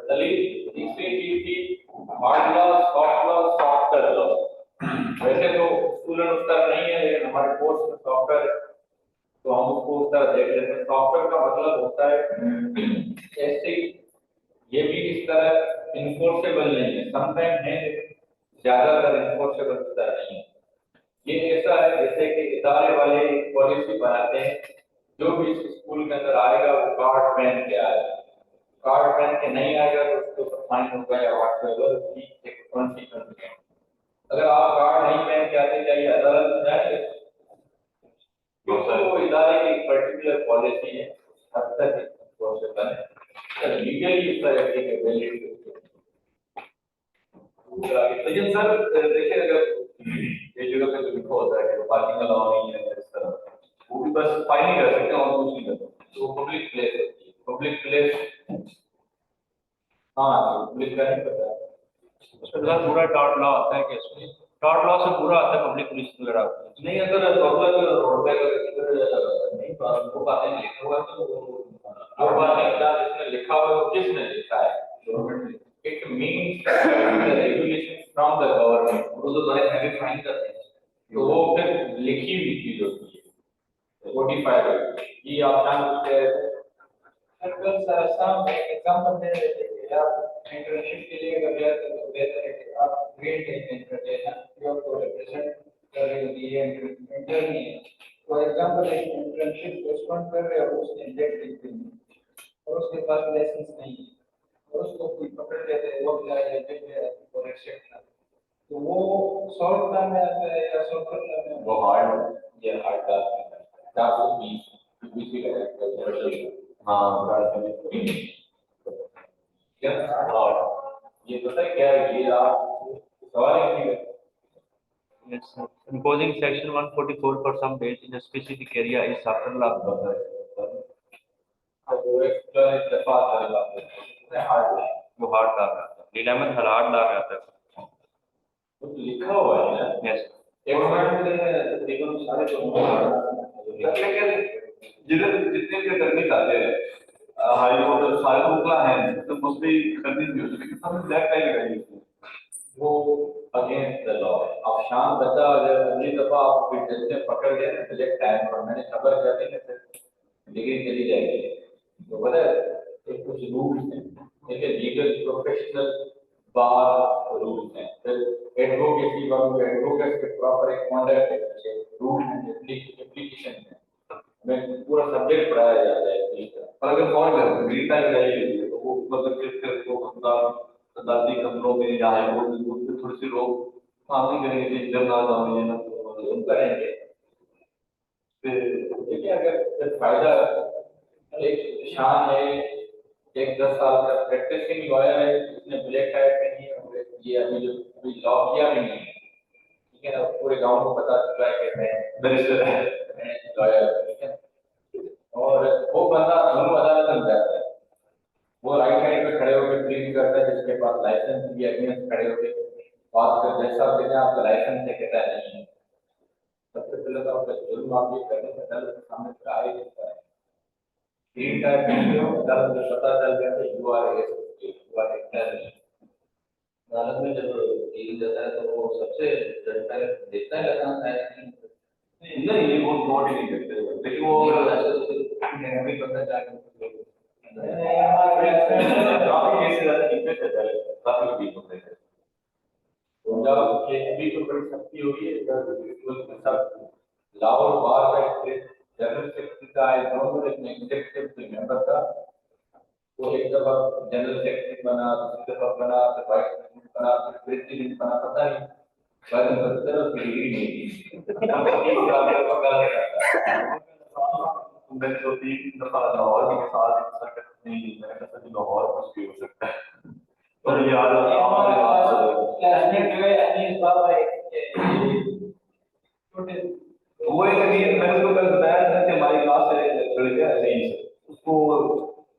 Speaker 1: चलिए तीसरी चीज थी hard law soft law software law वैसे तो स्कूल में उत्तर नहीं है लेकिन हमारे कोर्स में सॉफ्टवेयर तो हम उसको उस तरह देख लेते हैं सॉफ्टवेयर का मतलब होता है ऐसे ये भी इस तरह इन्फोर्सेबल नहीं है समटाइम है लेकिन ज्यादातर इन्फोर्सेबल इस तरह नहीं है ये ऐसा है जैसे कि इदारे वाले पॉलिसी बनाते हैं जो भी स्कूल के अंदर आएगा वो कार्ड पहन के आएगा कार्ड पहन के नहीं आएगा तो उसके ऊपर फाइन होगा या व्हाटएवर उसकी एक कॉन्सिक्वेंस है अगर आप कार्ड नहीं पहन के आते चाहिए अदालत में जाएंगे तो वो इदारे की पर्टिकुलर पॉलिसी है हद तक पॉसिबल है लीगली इस तरह की वैलिड लेकिन सर देखिए अगर ये जगह पे तो लिखा होता है कि पार्किंग अलाउ नहीं है इस तरह वो भी बस फाइन ही कर सकते हैं और कुछ नहीं कर सकते तो पब्लिक प्लेस होती है पब्लिक प्लेस हाँ पब्लिक का नहीं पता
Speaker 2: फिलहाल पूरा टॉर्ट लॉ आता है कि इसमें टॉर्ट लॉ से पूरा आता है पब्लिक पुलिस वगैरह आता है।
Speaker 5: नहीं, अगर पब्लिक रोड पे अगर नहीं वो बातें लिखा हुआ है तो जो बातें जिसने लिखा हुआ है वो किसने लिखा है? गवर्नमेंट ने। It means regulation from the government, वो तो बड़े हैवी फाइन करते हैं, तो वो फिर लिखी हुई चीज होती है, कोडिफाइड होती है। ये आप जान सकते हैं।
Speaker 3: कल सर असम एग्जांपल दे रहे थे कि आप इंटर्नशिप के लिए अगर जाते हैं तो बेहतर है कि आप ग्रेड मेंटेन कर लेना जो आपको रिप्रेजेंट कर रही होती है इंटर्न नहीं है। फॉर एग्जांपल एक इंटर्नशिप रेस्पॉन्ड कर रहे हो उसने इंजेक्ट लिख दी और उसके पास लाइसेंस नहीं है और उसको कोई पकड़ लेते हैं वो और एक्सेप्ट तो वो सॉल्व करना आता है या सॉल्व करना है
Speaker 5: वो हार्ड, ये hard task means which we have क्या और ये पता है क्या है, ये आप सवाल है कि
Speaker 2: Yes, sir. Imposing section 144 for some days in a specific area is after law.
Speaker 5: वो एक दफा हार्ड है,
Speaker 2: वो हार्ड लॉ में आता है, 11th हार्ड लॉ में आता है।
Speaker 5: वो लिखा हुआ है ना।
Speaker 2: यस
Speaker 5: गवर्नमेंट ने तकरीबन सारे जो
Speaker 4: लेकिन जिधर जितने भी करने चाहते हैं हाई कोर्ट सारे मुकला है तो मोस्टली करनी भी होती है, लेकिन सब ब्लैक टाइम लगाई
Speaker 5: वो अगेंस्ट द लॉ है। अब शाम बच्चा अगर अगली दफा आप फिर जैसे पकड़ गए ना सिलेक्ट टाइम पर मैंने खबर कर दी ना फिर डिग्री चली जाएगी। तो पता है एक कुछ रूल्स हैं, ठीक है, लीगल प्रोफेशनल बार रूल्स हैं, फिर एडवोकेसी वालों एडवोकेट के प्रॉपर एक कॉन्डक्ट है, रूल एंड एप्लीकेशन है, हमें पूरा सब्जेक्ट पढ़ाया जाता है इस तरह।
Speaker 4: पर अगर फॉर एग्जाम्पल ग्रीन टाइम लगाई हुई है तो वो मतलब कि वो बंदा अदालती कमरों में या हाई कोर्ट में थोड़ी सी लोग काम नहीं करेंगे कि इधर ना जाओ ये ना
Speaker 5: जरूर करेंगे। फिर देखिए अगर फायदा एक शान है, एक 10 साल का प्रैक्टिसिंग लॉयर है, इसने ब्लैक टाइप में नहीं है, ये अभी जो अभी लॉ किया भी नहीं है, ठीक है ना, पूरे गांव को पता चला है कि मैं बैरिस्टर है, मैं लॉयर, ठीक है, और वो बंदा दोनों अदालत में जाता है, वो राइट साइड पे खड़े होकर प्लीड करता है, जिसके पास लाइसेंस भी अगेंस्ट खड़े होकर बात कर, जैसा कहते हैं आपका लाइसेंस है, कहता है नहीं है। सबसे पहले तो आपका जुर्म आप ये करने से अदालत के सामने आ ही सकता है। ग्रीन टाइप वीडियो अदालत में पता चल गया कि यू आर एक्टर। अदालत में जब केस जाता है तो वो सबसे जज पहले देखता है लगाना है
Speaker 4: नहीं ये वो नोट ही नहीं करते, लेकिन वो
Speaker 5: हमें पता चल
Speaker 4: काफी केसेस ऐसे निकले थे पहले, काफी ठीक होते थे।
Speaker 5: पंजाब के भी तो बड़ी शक्ति हुई है, इधर सब लाहौर बार में जनरल सेक्रेटरी का है, दोनों एक एग्जीक्यूटिव मेंबर था, वो एक दफा जनरल सेक्रेटरी बना, दूसरी दफा बना, फिर वाइस प्रेसिडेंट बना, फिर प्रेसिडेंट बना, पता नहीं बाद में पता चला उसकी डिग्री नहीं थी। एक साल का पकड़ा
Speaker 4: मैं तो 3 दफा लाहौर के साथ सर्कट नहीं, मैं कहता कि लाहौर कुछ भी हो सकता है। पर यार
Speaker 3: क्लासमेट जो है अनीस बाबा छोटे
Speaker 4: वो एक अभी मैंने उसको कल बताया था कि हमारी क्लास से लड़का है अजीज, उसको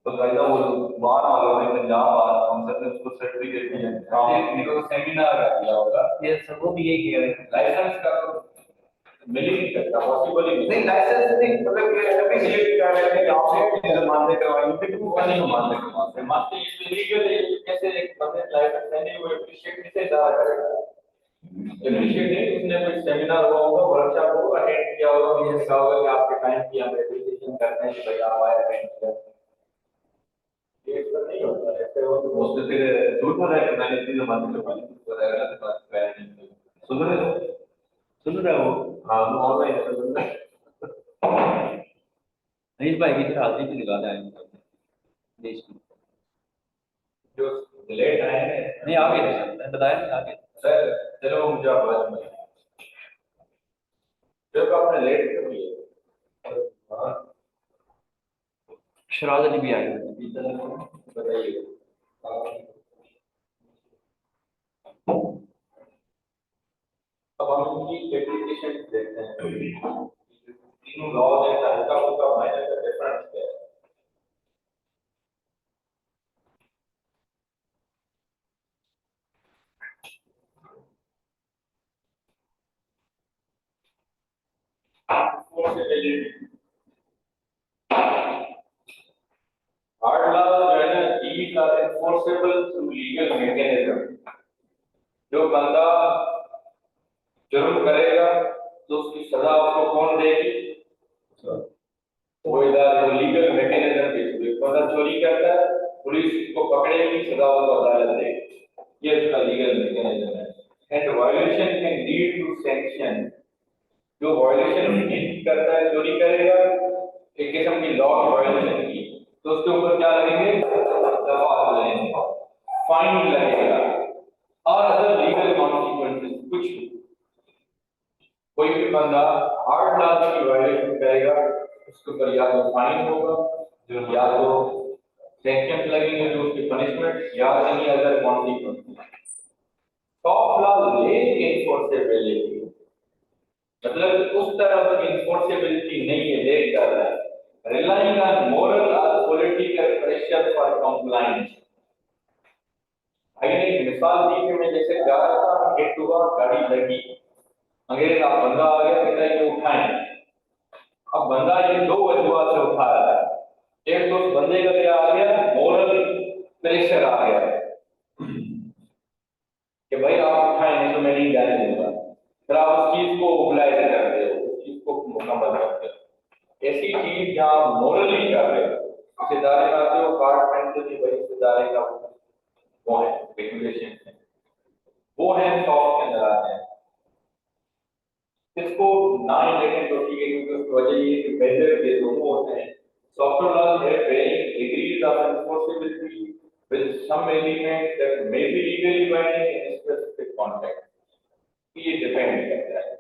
Speaker 4: बकायदा वो बाहर वालों ने पंजाब बार काउंसिल ने उसको सर्टिफिकेट दिया है,
Speaker 5: इनको सेमिनार दिया होगा,
Speaker 3: ये सब वो भी यही कह रहे हैं
Speaker 5: लाइसेंस का तो मिल ही नहीं सकता, पॉसिबल ही
Speaker 4: नहीं लाइसेंस नहीं, मतलब ये एप्रिशिएट कर रहे थे कि आपने चीजें मानने करवाई, लेकिन वो नहीं मानने करवाते।
Speaker 5: मानते हैं इलीगल है, कैसे एक बंदे लाइसेंस लेने वो एप्रिशिएट कैसे दावा करेगा? एप्रिशिएट नहीं, उसने कोई सेमिनार हुआ होगा, वर्कशॉप होगा, अटेंड किया होगा, ये लिखा होगा कि आपके टाइम की हम एप्रिशिएशन करते हैं कि भाई आप आए अटेंड किया, ये सब नहीं होता है। ऐसे वो
Speaker 4: उसने फिर झूठ बोला है कि मैंने इतनी जमाने करवाई,
Speaker 5: बताएगा तो बात करें नहीं।
Speaker 4: सुन रहे हो?
Speaker 2: सुन रहे हो?
Speaker 4: हाँ वो ऑनलाइन है, सुन रहे हैं।
Speaker 2: अनीश भाई की तरह हाजिरी भी लगा दें देश की।
Speaker 5: जो लेट आए हैं
Speaker 2: नहीं आगे नहीं सकता, बताया नहीं आगे।
Speaker 5: सर, चलो मुझे आवाज में जब आपने लेट क्यों किया?
Speaker 2: शराद अली भी आए
Speaker 5: बताइए। अब हम उनकी एप्लीकेशन देखते हैं, तीनों लॉ है, हल्का फुल्का माइनर का डिफरेंस क्या है?
Speaker 1: enforceability. Hard laws जो है ना, these are enforceable through legal mechanism. जो बंदा जुर्म करेगा तो उसकी सजा उसको कौन देगी? वो इधर लीगल मैकेनिज्म के थ्रू बंदा चोरी करता है, पुलिस उसको पकड़ेगी, सजा उसको अदालत देगी, ये उसका लीगल मैकेनिज्म है। And violation can lead to sanction. जो वायलेशन करता है, चोरी करेगा, एक किस्म की लॉ वायलेशन की, तो उसके ऊपर क्या लगेंगे? दफा लगेंगे, फाइन लगेगा और अदर लीगल कॉन्सिक्वेंसेस कुछ भी। कोई भी बंदा हार्ड लॉ की वायलेशन करेगा, उसके ऊपर या तो फाइन होगा, जो या तो सैंक्शन लगेंगे, जो उसकी पनिशमेंट, या any other consequences. Soft law ले इनफोर्सेबिलिटी, मतलब उस तरह की इनफोर्सेबिलिटी नहीं है, ले कर रहा है, relying on moral or political pressure for compliance। अगर एक मिसाल दी कि मैं जैसे जा रहा था, हिट हुआ, गाड़ी लगी, अंग्रेज का बंदा आ गया, कहता है कि उठाएं। अब बंदा ये दो वजूहत से उठा रहा है, एक तो उस बंदे का क्या आ गया? मोरल प्रेशर आ गया कि भाई आप उठाएं, नहीं तो मैं नहीं जाने दूंगा। फिर आप उस चीज को ओबलाइज करते हो, उस चीज को मुकम्मल करते हो। ऐसी चीज जहाँ मोरली कर रहे हो, इस इदारे में आते हो, पार्टमेंट भाई इस इदारे का वो है, रेगुलेशन है, वो है सॉफ्ट के अंदर आते हैं। इसको ना ही लेकिन तो ठीक है, क्योंकि उसकी वजह ये है कि बेहतर के दोनों होते हैं। सॉफ्टवेयर लॉज है varying degrees of enforceability with some elements that may be legally binding in specific context. ये डिपेंड करता है,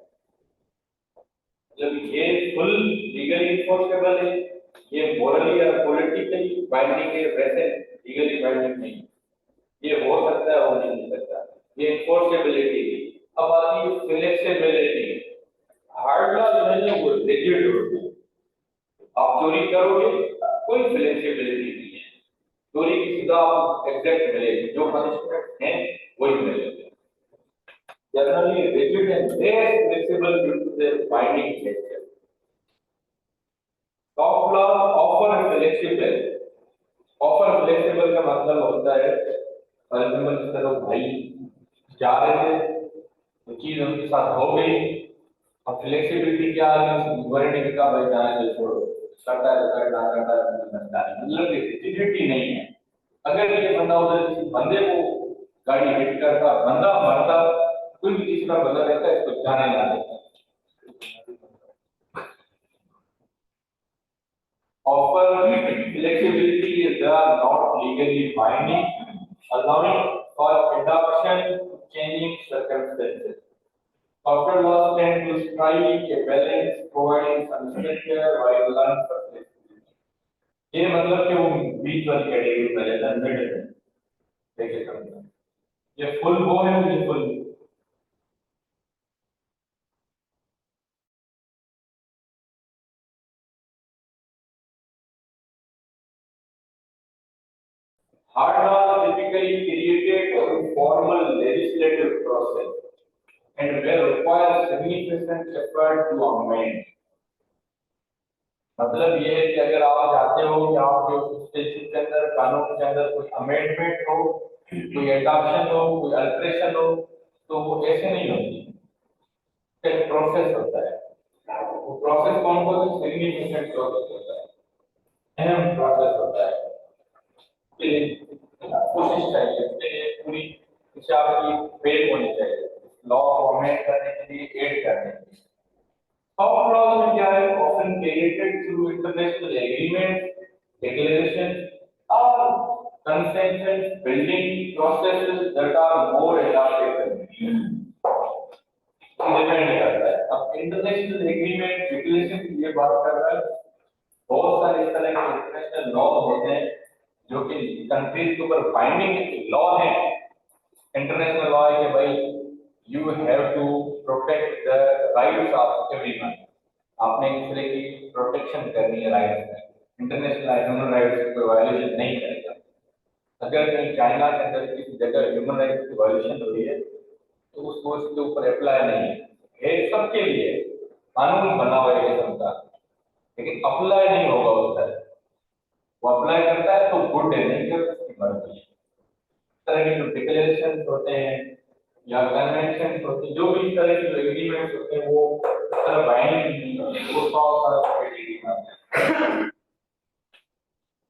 Speaker 1: मतलब ये फुल लीगली इन्फोर्सेबल है, ये मोरली और पॉलिटिकली बाइंडिंग है, वैसे लीगली बाइंडिंग नहीं। ये हो सकता है, हो नहीं सकता, ये इन्फोर्सेबिलिटी। अब आती है फ्लेक्सिबिलिटी। हार्ड लॉ जो है वो रिजिड होते हैं, आप चोरी करोगे कोई फ्लेक्सिबिलिटी नहीं है, चोरी की सजा आपको एग्जैक्ट मिलेगी, जो पनिशमेंट है वही मिलेगी। Generally rigid and less flexible due to their binding nature. Soft law offer flexible. Offer flexible का मतलब होता है, फॉर एग्जाम्पल जिस तरह भाई जा रहे थे, तो चीज उनके साथ हो गई, अब फ्लेक्सिबिलिटी क्या है? वर्णिक का भाई जाने से छोड़ो, करता है मतलब रिजिडिटी नहीं है। अगर ये बंदा उधर किसी बंदे को गाड़ी हिट करता, बंदा मरता, कोई भी किसी का बंदा रहता है, इसको जाने ना देता। Offer flexibility is not legally binding, allowing for adoption to changing circumstances. Software laws tend to strike a balance, providing some structure while learn for flexibility. ये मतलब कि वो बीच वाली कैटेगरी में रहता है, मिड में, देखिए समझना, ये फुल वो है, ये full hard laws typically created through formal legislative process and will require significant effort to amend. मतलब ये है कि अगर आप चाहते हो कि आपके स्टेशन के अंदर, कानून के अंदर कोई अमेंडमेंट हो, कोई एडॉप्शन हो, कोई अल्टरेशन हो, तो वो ऐसे नहीं होती, एक प्रोसेस होता है। वो प्रोसेस कौन सा? सिग्निफिकेंट प्रोसेस होता है, अहम प्रोसेस होता है। कोशिश चाहिए इसके लिए पूरी दिशा की फेल होनी चाहिए, लॉ को अमेंड करने के लिए, एड करने के लिए। सॉफ्ट लॉज में क्या है? Often created through international agreement, declaration और consensus building processes that are more adaptable. Depend करता है। अब इंटरनेशनल एग्रीमेंट, डिक्लेरेशन की ये बात कर रहा है, बहुत सारे इस तरह के इंटरनेशनल लॉ होते हैं जो कि कंट्रीज के ऊपर बाइंडिंग लॉ है। इंटरनेशनल लॉ है कि भाई you have to protect the rights of everyone, आपने एक दूसरे की प्रोटेक्शन करनी है राइट्स में। इंटरनेशनल ह्यूमन राइट्स की कोई वायलेशन नहीं करेगा। अगर कहीं चाइना के अंदर किसी जगह ह्यूमन राइट्स की वायलेशन हुई है तो उसको उसके ऊपर अप्लाई नहीं है, सबके लिए कानून बना हुआ है किस्म का, लेकिन अप्लाई नहीं होगा उस तरह। वो अप्लाई करता है तो गुड है, नहीं कर उसकी मर्जी है। इस तरह के जो डिक्लेरेशन होते हैं या कन्वेंशन होते हैं, जो भी इस तरह के एग्रीमेंट्स होते हैं, वो इस तरह बाइंडिंग नहीं होते, वो 100 साल कैटेगरी में आते हैं।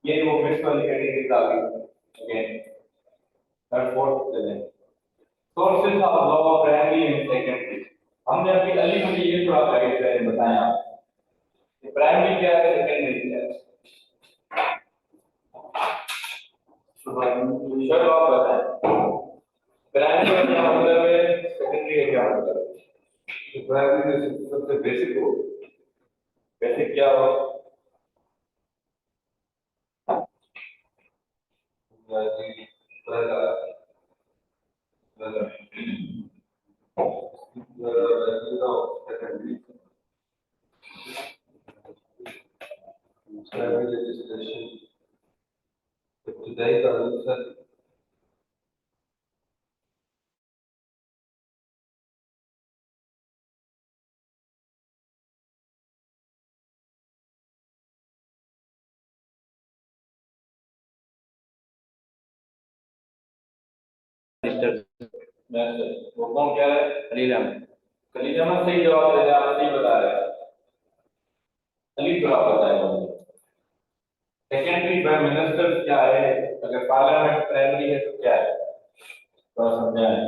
Speaker 1: ये वो फिफ्थ वाली कैटेगरी आ गई again, third fourth level. Sources of law primary and secondary, हमने अभी अली मुझे ये थोड़ा गाइड बताया कि प्राइमरी क्या है, सेकेंडरी क्या है। चलो आप बताएं, प्राइमरी का क्या मतलब है, सेकेंडरी का क्या मतलब है।
Speaker 4: प्राइमरी सबसे बेसिक हो,
Speaker 1: बेसिक क्या हो,
Speaker 4: ibtidai कानून सर
Speaker 1: वो कौन क्या है,
Speaker 2: अलीराम।
Speaker 1: खलील अहमद सही जवाब दे रहे हैं, आप सही बता रहे हैं। अली थोड़ा बताएं मुझे, सेकेंडरी प्राइम मिनिस्टर क्या है, अगर पार्लियामेंट प्राइमरी है तो क्या है, थोड़ा समझाएं।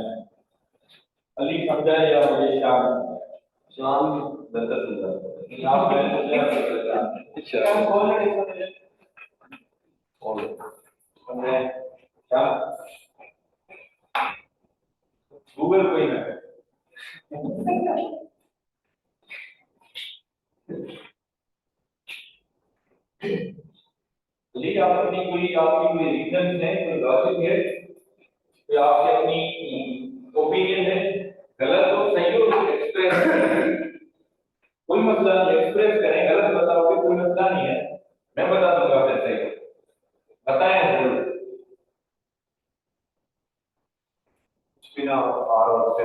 Speaker 1: अली समझाए या मुझे शाम
Speaker 4: शाम बेहतर समझा
Speaker 1: आप मैं
Speaker 3: क्या ऑलरेडी समझे?
Speaker 1: समझे क्या, गूगल कोई ना है। अली आपकी कोई रीजन है, कोई लॉजिक है, कोई आपकी अपनी ओपिनियन है, गलत हो सही हो एक्सप्रेस, कोई मसला नहीं, एक्सप्रेस करें, गलत बताओगे कोई मसला नहीं है, मैं बता दूंगा कैसे हो, बताएं जरूर।
Speaker 4: बिना और से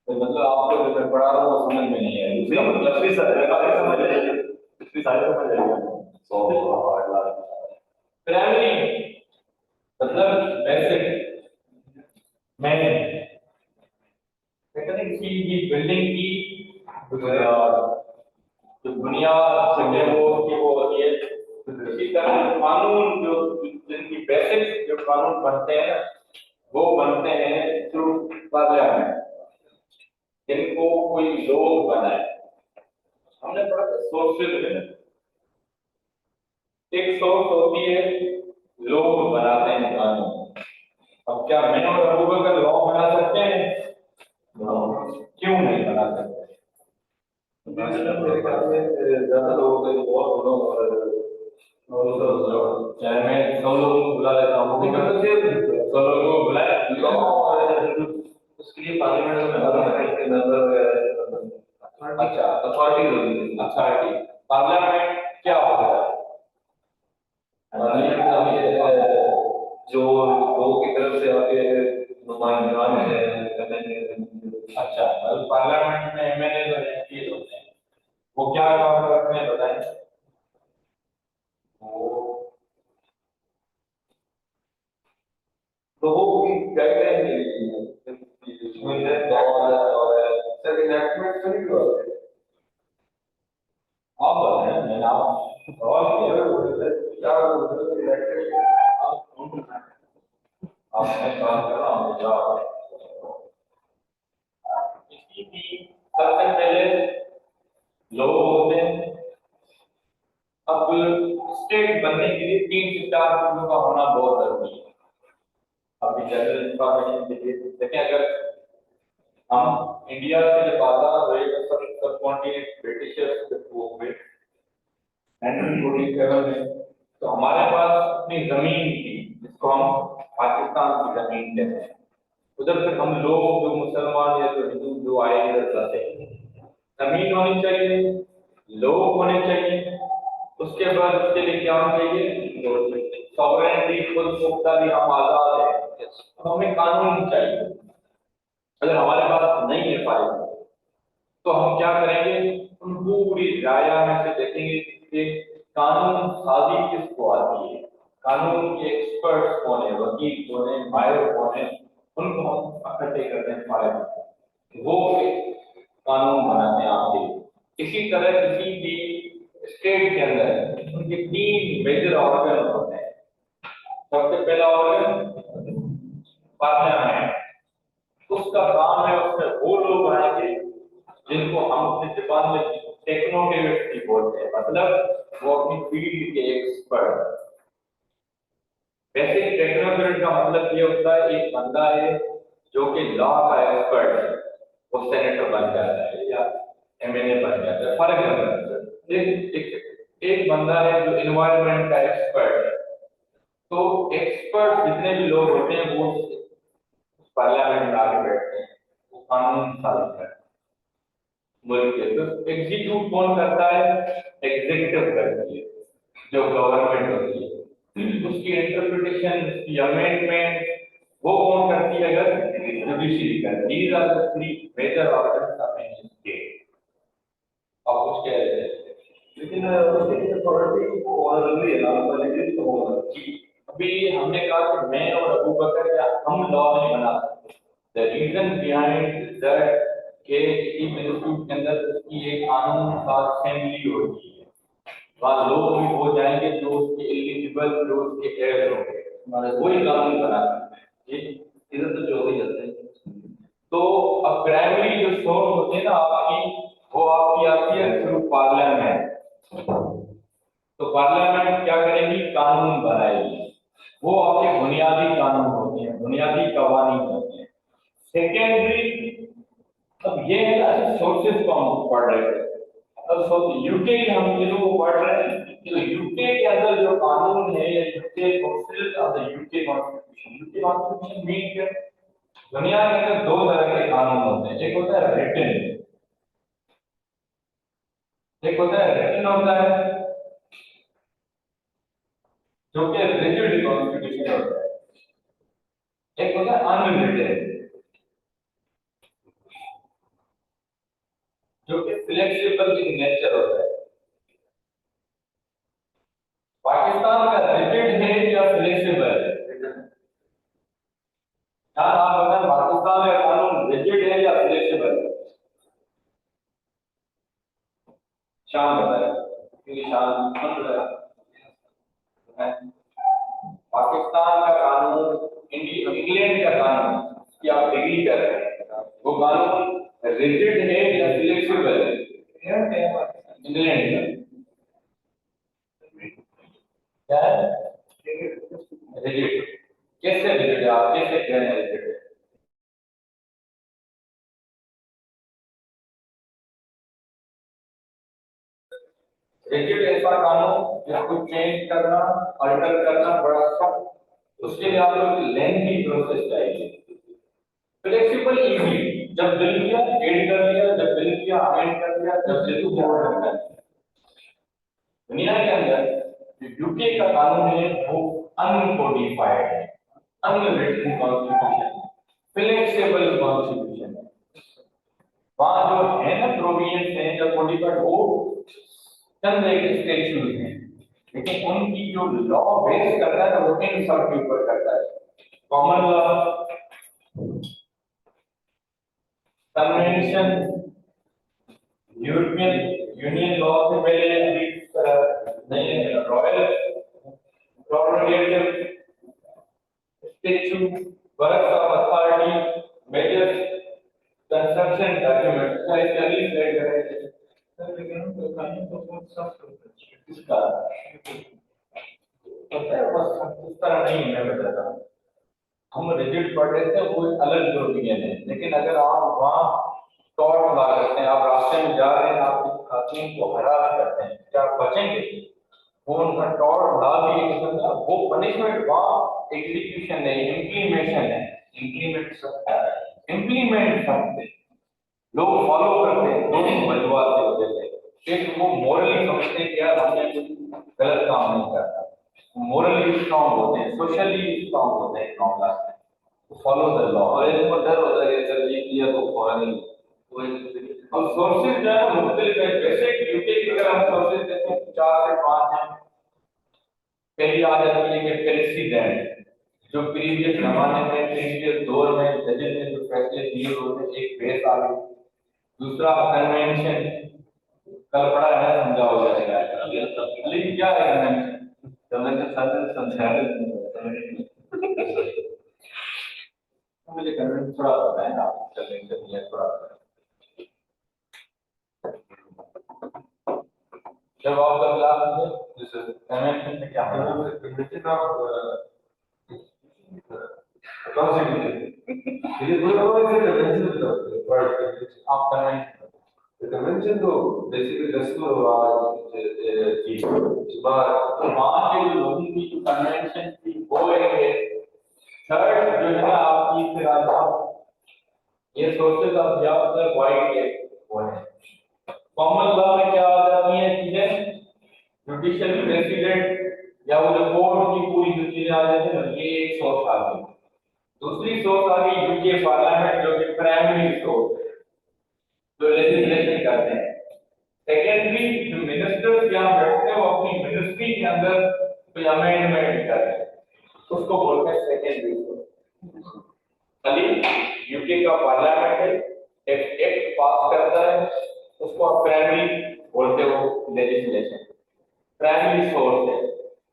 Speaker 1: तो मतलब आपको जो मैं पढ़ा रहा हूँ वो समझ में नहीं है,
Speaker 4: इसका मतलब भी सर समझ आएगी, इसकी सारी समझ आएगी। सो
Speaker 1: प्राइमरी मतलब बेसिक, मैंने कहते हैं किसी भी बिल्डिंग की जो बुनियाद है वो होती है। इसी तरह कानून जो जिनकी बेसिक जो कानून बनते हैं वो बनते हैं थ्रू पार्लियामेंट, जिनको कोई लोग बनाए। हमने पढ़ा था सोर्सेज में, एक सोर्स होती है, लोग बनाते हैं कानून। अब क्या मैं और अबू बकर लॉ बना सकते हैं? क्यों नहीं बना सकते?
Speaker 4: मेरे ख्याल में ज्यादा लोगों के बहुत
Speaker 1: चाहे मैं 100 लोगों को बुला लेता हूँ, 100 लोगों को बुलाए,
Speaker 4: उसके लिए पार्लियामेंट में
Speaker 1: अच्छा
Speaker 4: अथॉरिटी होगी।
Speaker 1: अथॉरिटी, पार्लियामेंट क्या होता है?
Speaker 4: जो लोगों की तरफ से आपके नुमाइंदान हैं,
Speaker 1: अच्छा, मतलब पार्लियामेंट में एमएलए और एमपी होते हैं, वो क्या काम करते हैं बताएं?
Speaker 4: लोगों की गाइडलाइन सर इनएक्टमेंट तो नहीं हुआ।
Speaker 1: आप बताएं, मैंने आप सवाल किया, आप मैं सवाल कर रहा हूँ, जवाब किसी भी सबसे पहले लोग होते हैं। अब स्टेट बनने के लिए 3 से 4 चीजों का होना बहुत जरूरी है। अभी जनरल इंफॉर्मेशन के लिए देखें, अगर हम इंडिया से जब आजाद हुए तो सब कॉन्टिनेंट ब्रिटिशर्स के वो हुए 1947 में, तो हमारे पास अपनी जमीन थी जिसको हम पाकिस्तान की जमीन कहते हैं। उधर से हम लोग जो मुसलमान या जो हिंदू जो आए इधर जाते हैं, जमीन होनी चाहिए, लोग होने चाहिए, उसके बाद उसके लिए क्या होना चाहिए, सॉवरेनिटी, खुद मुख्तारी, हम आजाद है, तो हमें कानून चाहिए। अगर हमारे पास नहीं है फाइल तो हम क्या करेंगे, उन पूरी राया में से देखेंगे कि कानून साजी किसको आती है, कानून के एक्सपर्ट्स कौन है, वकील कौन है, माहिर कौन है, उनको हम इकट्ठे करते हैं फाइल, वो कानून बनाते हैं आपके लिए। इसी तरह किसी भी स्टेट के अंदर उनके 3 मेजर ऑर्गन होते हैं। सबसे पहला ऑर्गन पार्लियामेंट, उसका काम है उसमें वो लोग आएंगे जिनको हम अपनी जुबान में टेक्नोक्रेट्स भी बोलते हैं, मतलब वो अपनी फील्ड के एक्सपर्ट। वैसे टेक्नोक्रेट का मतलब ये होता है एक बंदा है जो कि लॉ का एक्सपर्ट है, वो सेनेटर बन जाता है या एमएलए बन जाता है, फर्क है। एक बंदा है जो एनवायरनमेंट का एक्सपर्ट है। तो एक्सपर्ट जितने भी लोग होते हैं वो पार्लियामेंट में आके बैठते हैं, वो कानून पालन करते हैं मुल्क के। तो एग्जीक्यूट कौन करता है, एग्जीक्यूटिव करती है जो गवर्नमेंट होती है, उसकी इंटरप्रिटेशन, उसकी अमेंडमेंट वो कौन करती है, अगर जुडिशरी करती है। These are the 3 major organs of any state. अब कुछ कह रहे थे,
Speaker 4: लेकिन उसकी अथॉरिटी को ऑनरली है ना, पॉलिटिक्स तो होगा
Speaker 1: जी अभी हमने कहा कि मैं और अबू बकर या हम लॉ नहीं बना सकते। द रीजन बिहाइंड दैट के किसी इंस्टीट्यूट के अंदर उसकी एक कानून साज असेंबली होती है, वहाँ लोग भी हो जाएंगे जो उसके एलिजिबल, जो उसके एयर होंगे, हमारे वही कानून बना सकते हैं। जी इधर तो जो भी जाते हैं। तो अब प्राइमरी जो सोर्स होते हैं ना आपकी, वो आपकी आती है थ्रू पार्लियामेंट। तो पार्लियामेंट क्या करेगी, कानून बनाएगी, वो आपके बुनियादी कानून होते हैं, बुनियादी कवानीन होते हैं। सेकेंडरी, अब ये है ना सोर्सेस को हम पढ़ रहे थे, अब यूके के हम चीजों को पढ़ रहे हैं। तो यूके के अंदर जो कानून है, या UK sources of the UK constitution, UK constitution mean क्या, दुनिया के अंदर 2 तरह के कानून होते हैं, एक होता है रिटन, एक होता है रिटन होता है जो कि रिजिड कॉन्स्टिट्यूशन होता है, एक होता है अनरिटन जो कि फ्लेक्सिबल इन नेचर होता है। पाकिस्तान का रिजिड है या फ्लेक्सिबल है, आप बताएं पाकिस्तान का कानून रिजिड है या फ्लेक्सिबल है? शाम बताया, क्योंकि शाम सुन रहा है। पाकिस्तान का कानून, इंग्लैंड का कानून कि आप डिग्री कर रहे हैं, वो कानून रिजिड है या फ्लेक्सिबल है? इंग्लैंड का क्या है, रिजिड। कैसे रिजिड है, आप कैसे कह रहे हैं रिजिड है? रिजिड ऐसा कानून जिसको चेंज करना, अल्टर करना बड़ा सख्त, उसके लिए आप लोग लेंथी प्रोसेस चाहिए। फ्लेक्सिबल इजी, जब दिल किया एड कर लिया, जब दिल किया अमेंड कर लिया, जब दिल किया अमेंड कर लिया। दुनिया के अंदर जो यूके का कानून है वो अनकोडिफाइड है, अनरिटन कॉन्स्टिट्यूशन, फ्लेक्सिबल कॉन्स्टिट्यूशन है। वहां जो है ना प्रोविजंस हैं जब कोडिफाइड, वो चंद एक स्टेट्यूट हैं, लेकिन उनकी जो लॉ बेस करता है वो इन सब के ऊपर करता है। Common law, convention, European Union law से पहले नहीं, royal proprietor statute, works of authority, major construction document का स्टडी रेड करेंगे।
Speaker 3: लेकिन तो कानून तो बहुत सख्त होता है
Speaker 1: इसका पता है, बस इस तरह नहीं है। मैं बताता हूँ, हम रिजिड पढ़ रहे थे, वो एक अलग ओपिनियन है, लेकिन अगर आप वहाँ टॉर्च ला करते हैं, आप रास्ते में जा रहे हैं, आप खातून को हरास करते हैं, क्या आप बचेंगे? वो उनका टॉर्च ला दिए किस्म का, वो पनिशमेंट वहाँ एग्जीक्यूशन नहीं, इम्प्लीमेशन है। इम्प्लीमेंट सब है, इम्प्लीमेंट सब लोग फॉलो करते हैं, दोनों वजूहात की वजह से। एक वो मोरली समझते हैं कि यार हमने कुछ गलत काम नहीं करता, मोरली स्ट्रांग होते हैं, सोशली स्ट्रांग होते हैं मामला में, फॉलो द लॉ।
Speaker 4: और एक को डर होता है कि अगर ये किया तो फौरन ही
Speaker 1: अब सोर्सेज जो है मुख्तलिफ है, वैसे यूके की अगर हम सोर्सेज देखें तो 4 से 5 हैं। पहली आ जाती है कि प्रेसिडेंट, जो प्रीवियस जमाने में प्रीवियस दौर में जजेस ने जो फैसले दिए उनमें एक बेस आ गई। दूसरा कन्वेंशन, कल पढ़ा है, समझाओ जाएगा लेकिन क्या है कन्वेंशन?
Speaker 4: कन्वेंशन सारे संचालित
Speaker 1: मुझे कन्वेंशन थोड़ा पता है, आप कन्वेंशन ये थोड़ा जब आपका क्लास में जैसे कन्वेंशन में क्या है?
Speaker 4: कन्वेंशन ऑफ कॉन्स्टिट्यूशन ये पूरा कन्वेंशन
Speaker 1: आप कन्वेंशन
Speaker 4: कन्वेंशन तो बेसिकली दस्तूर की बार
Speaker 1: तो वहाँ के जो लोगों की जो कन्वेंशन थी वो है। थर्ड जो है ना आपकी फिर आता ये सोर्सेज ऑफ ज्यादातर वाइट है वो है। कॉमन लॉ में क्या आ जाती है चीजें, जुडिशियल प्रेसिडेंट या वो जो कोर्ट की पूरी जो चीजें आ जाती है ना, ये एक सोर्स आ गई। दूसरी सोर्स आ गई यूके पार्लियामेंट, जो कि प्राइमरी सोर्स है जो लेजिस्लेशन करते हैं। सेकेंडरी जो मिनिस्टर्स यहाँ बैठते हैं वो अपनी मिनिस्ट्री के अंदर कोई अमेंडमेंट करते हैं, उसको बोलते हैं सेकेंडरी सोर्स। खाली यूके का पार्लियामेंट है, एक एक्ट पास करता है, उसको आप प्राइमरी बोलते हो लेजिस्लेशन, प्राइमरी सोर्स है।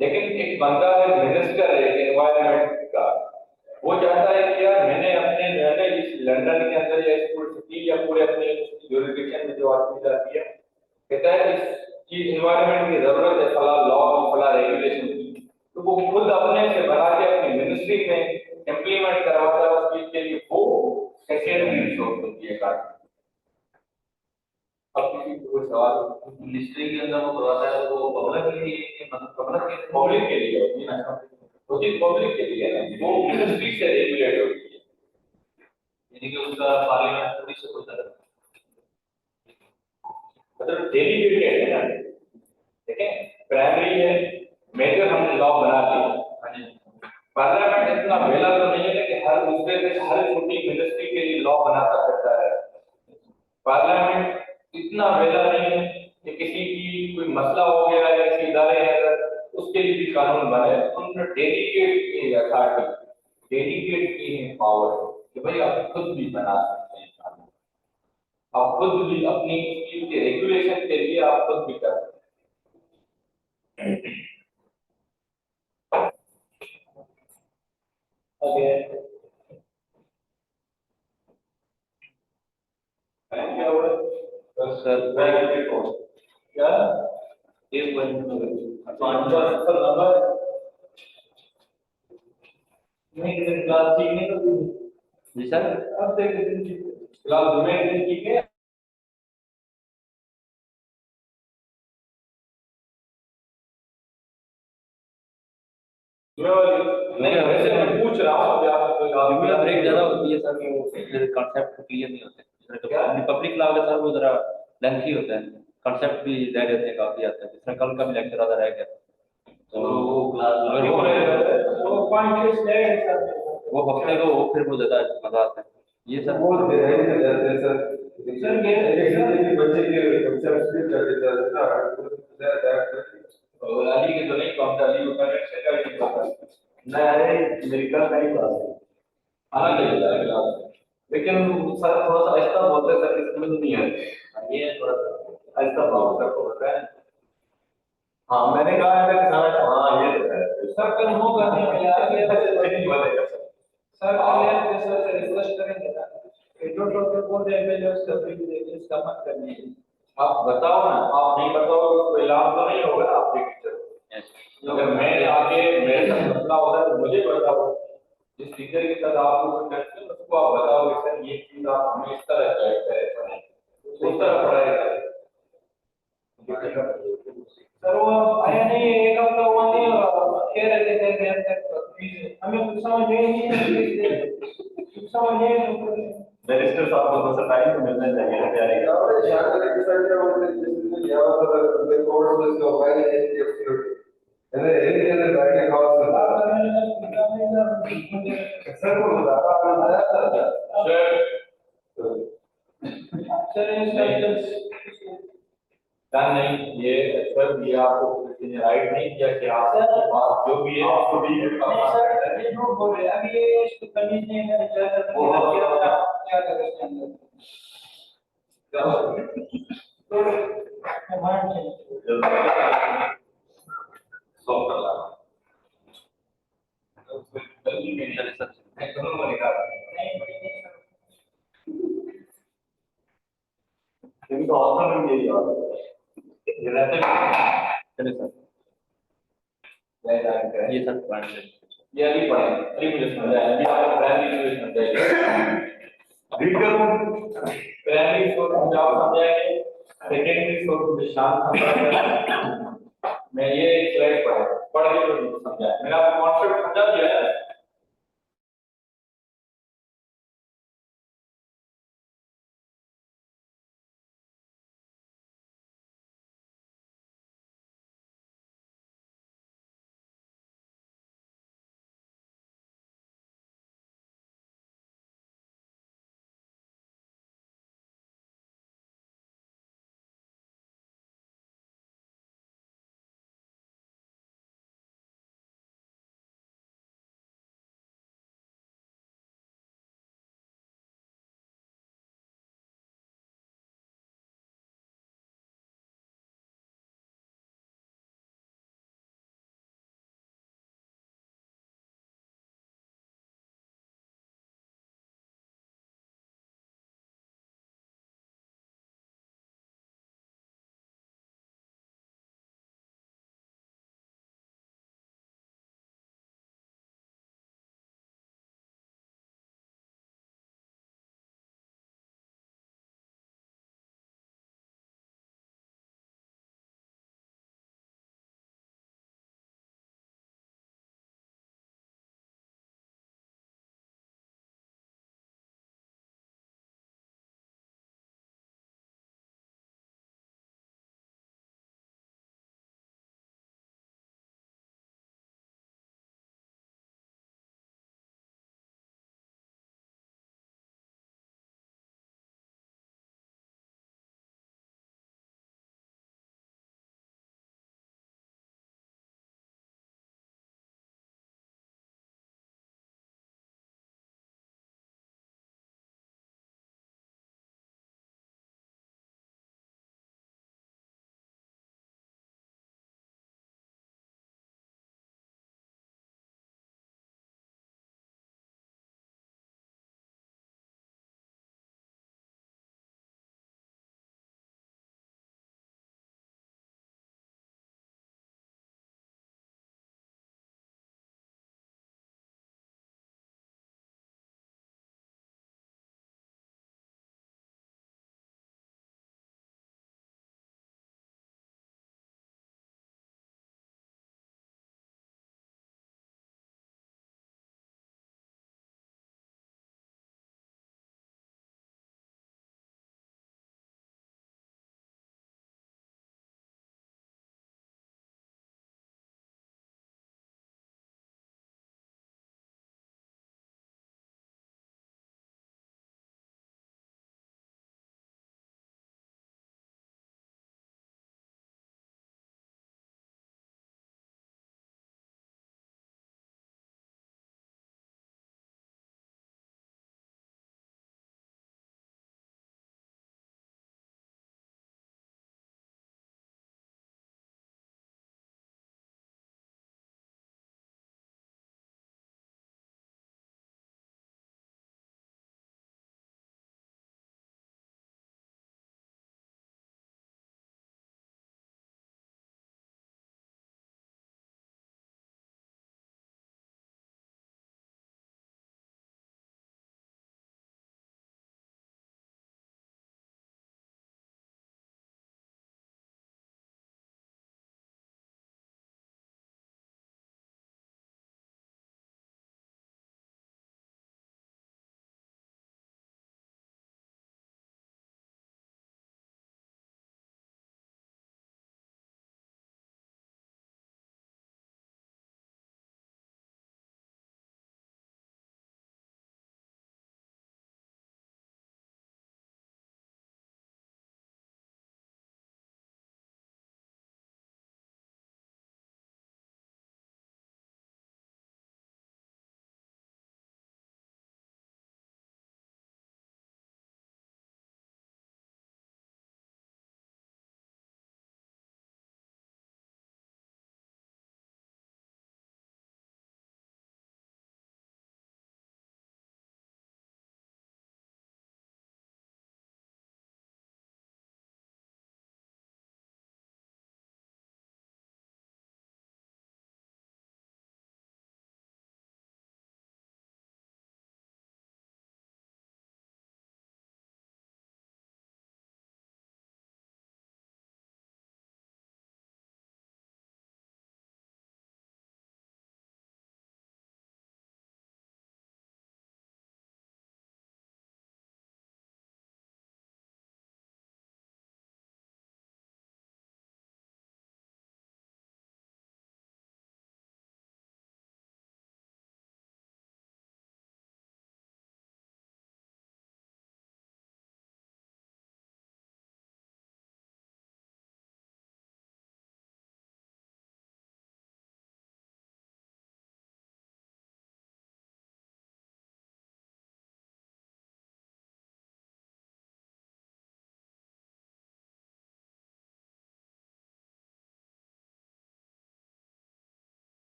Speaker 1: लेकिन एक बंदा है मिनिस्टर है एनवायरनमेंट का, वो चाहता है कि यार मैंने अपने जो है ना इस लंदन के अंदर या इस पूरी सिटी या पूरे अपने ज्यूरिडिक्शन में जो आदमी जाती है, कहता है इसकी एनवायरनमेंट की जरूरत है, फला लॉ की फला रेगुलेशन की, तो वो खुद अपने से बना के अपनी मिनिस्ट्री में इंप्लीमेंट करवाता है उस चीज के लिए, वो सेकेंडरी सोर्स होती है कार्य। अब किसी को कोई सवाल
Speaker 5: मिनिस्ट्री के अंदर वो करवाता है वो पब्लिक के लिए मतलब
Speaker 1: पब्लिक के लिए होती है ना, होती पब्लिक के लिए है, वो मिनिस्ट्री से रेगुलेट होती है,
Speaker 5: यानी कि उसका पार्लियामेंट थोड़ी से होता है,
Speaker 1: मतलब डेलीगेटेड है ना। ठीक है, प्राइमरी है, मेजर हमने लॉ बना दिया। पार्लियामेंट इतना वेला तो नहीं है कि हर दूसरे से हर छोटी मिनिस्ट्री के लिए लॉ बनाता करता है। पार्लियामेंट इतना वेला नहीं है कि किसी की कोई मसला हो गया है किसी इदारे है अगर उसके लिए भी कानून बने, उन्होंने डेलीगेट की अथॉरिटी, डेलीगेट की है पावर कि भाई आप खुद भी बना सकते हैं कानून, आप खुद भी अपनी चीज के रेगुलेशन के लिए आप खुद भी कर सकते हैं। क्या हुआ
Speaker 5: सर
Speaker 1: क्या
Speaker 5: एक
Speaker 1: नंबर नहीं किसी क्लास ठीक नहीं होती
Speaker 5: जी सर,
Speaker 1: अब देख क्लास में ठीक है। नहीं वैसे मैं पूछ रहा हूँ
Speaker 2: ब्रेक ज्यादा होती है सर, वो कॉन्सेप्ट क्लियर नहीं होते। पब्लिक लॉ का सर वो जरा लेंथी होता है, कॉन्सेप्ट भी रह जाते हैं काफी आता है, जिसमें कल का भी लेक्चर आधा रह गया, तो वो क्लास अगर
Speaker 1: वो पॉइंट है
Speaker 2: वो हफ्ते को वो फिर वो ज्यादा मजा आता है। ये सर
Speaker 4: वो सर ये बच्चे के कंसेप्ट भी कर देता है
Speaker 1: और अली के तो नहीं कौन सा अली का से का नहीं पता
Speaker 4: नहीं मेरी का नहीं बात है
Speaker 1: अलग है क्लास,
Speaker 4: लेकिन सर थोड़ा सा ऐसा बोलते हैं सर समझ नहीं आती
Speaker 5: ये थोड़ा सा
Speaker 4: ऐसा बात सर को होता है। हाँ मैंने कहा है कि सारा हाँ ये तो है
Speaker 3: सर कल होगा नहीं यार, ये
Speaker 4: नहीं बोलेगा
Speaker 3: सर कल सर से रिक्वेस्ट करेंगे ना डॉट डॉट के बोल रहे हैं उसका इसका मत करनी है।
Speaker 1: आप बताओ ना, आप नहीं बताओ तो कोई लाभ तो नहीं होगा ना आपके टीचर। अगर मैं आगे मेरे साथ मसला होता है तो मुझे बताओ, जिस टीचर के साथ आप लोग करते हैं उसको आप बताओ कि सर ये चीज आप हमें इस तरह गाइड करें, उस तरह पढ़ाई करें।
Speaker 3: सर वो आया नहीं, एक हफ्ता हुआ नहीं और कह रहे थे देर तक हमें कुछ समझ नहीं कुछ समझ नहीं।
Speaker 4: बैरिस्टर साहब को थोड़ा सा टाइम तो मिलना चाहिए ना तैयारी का और ध्यान रखने की सर क्या बोलते हैं ज्यादातर द कोर्स में जो है मैंने एक जगह बैठ के खाओ सर को बता रहा था
Speaker 1: सर
Speaker 3: सर
Speaker 1: नहीं, ये सर ये आपको किसी ने राइट नहीं किया कि आप बात जो भी है उसको भी
Speaker 3: सर ये नो बोल रहे हैं। अभी ये इसको कमीज नहीं है ज्यादा क्या कर इसके अंदर तो मान
Speaker 5: सॉफ्ट वाला
Speaker 2: चलिए सर
Speaker 5: दोनों को निकाल
Speaker 4: इनको ऑप्शन में यही आ रहा है।
Speaker 5: ये रहते हैं
Speaker 2: चलिए सर
Speaker 1: ये
Speaker 2: ये सर पॉइंट है
Speaker 1: ये अभी पढ़े अभी मुझे समझ आया अभी आपको प्राइमरी समझ आएगा
Speaker 4: रीड करो।
Speaker 1: प्राइमरी सोर्स मुझे आप समझाएंगे सेकेंडरी सोर्स मुझे शांत समझाएगा मैं ये स्लाइड पढ़ के तो समझाया मैंने आपको कॉन्सेप्ट समझा दिया है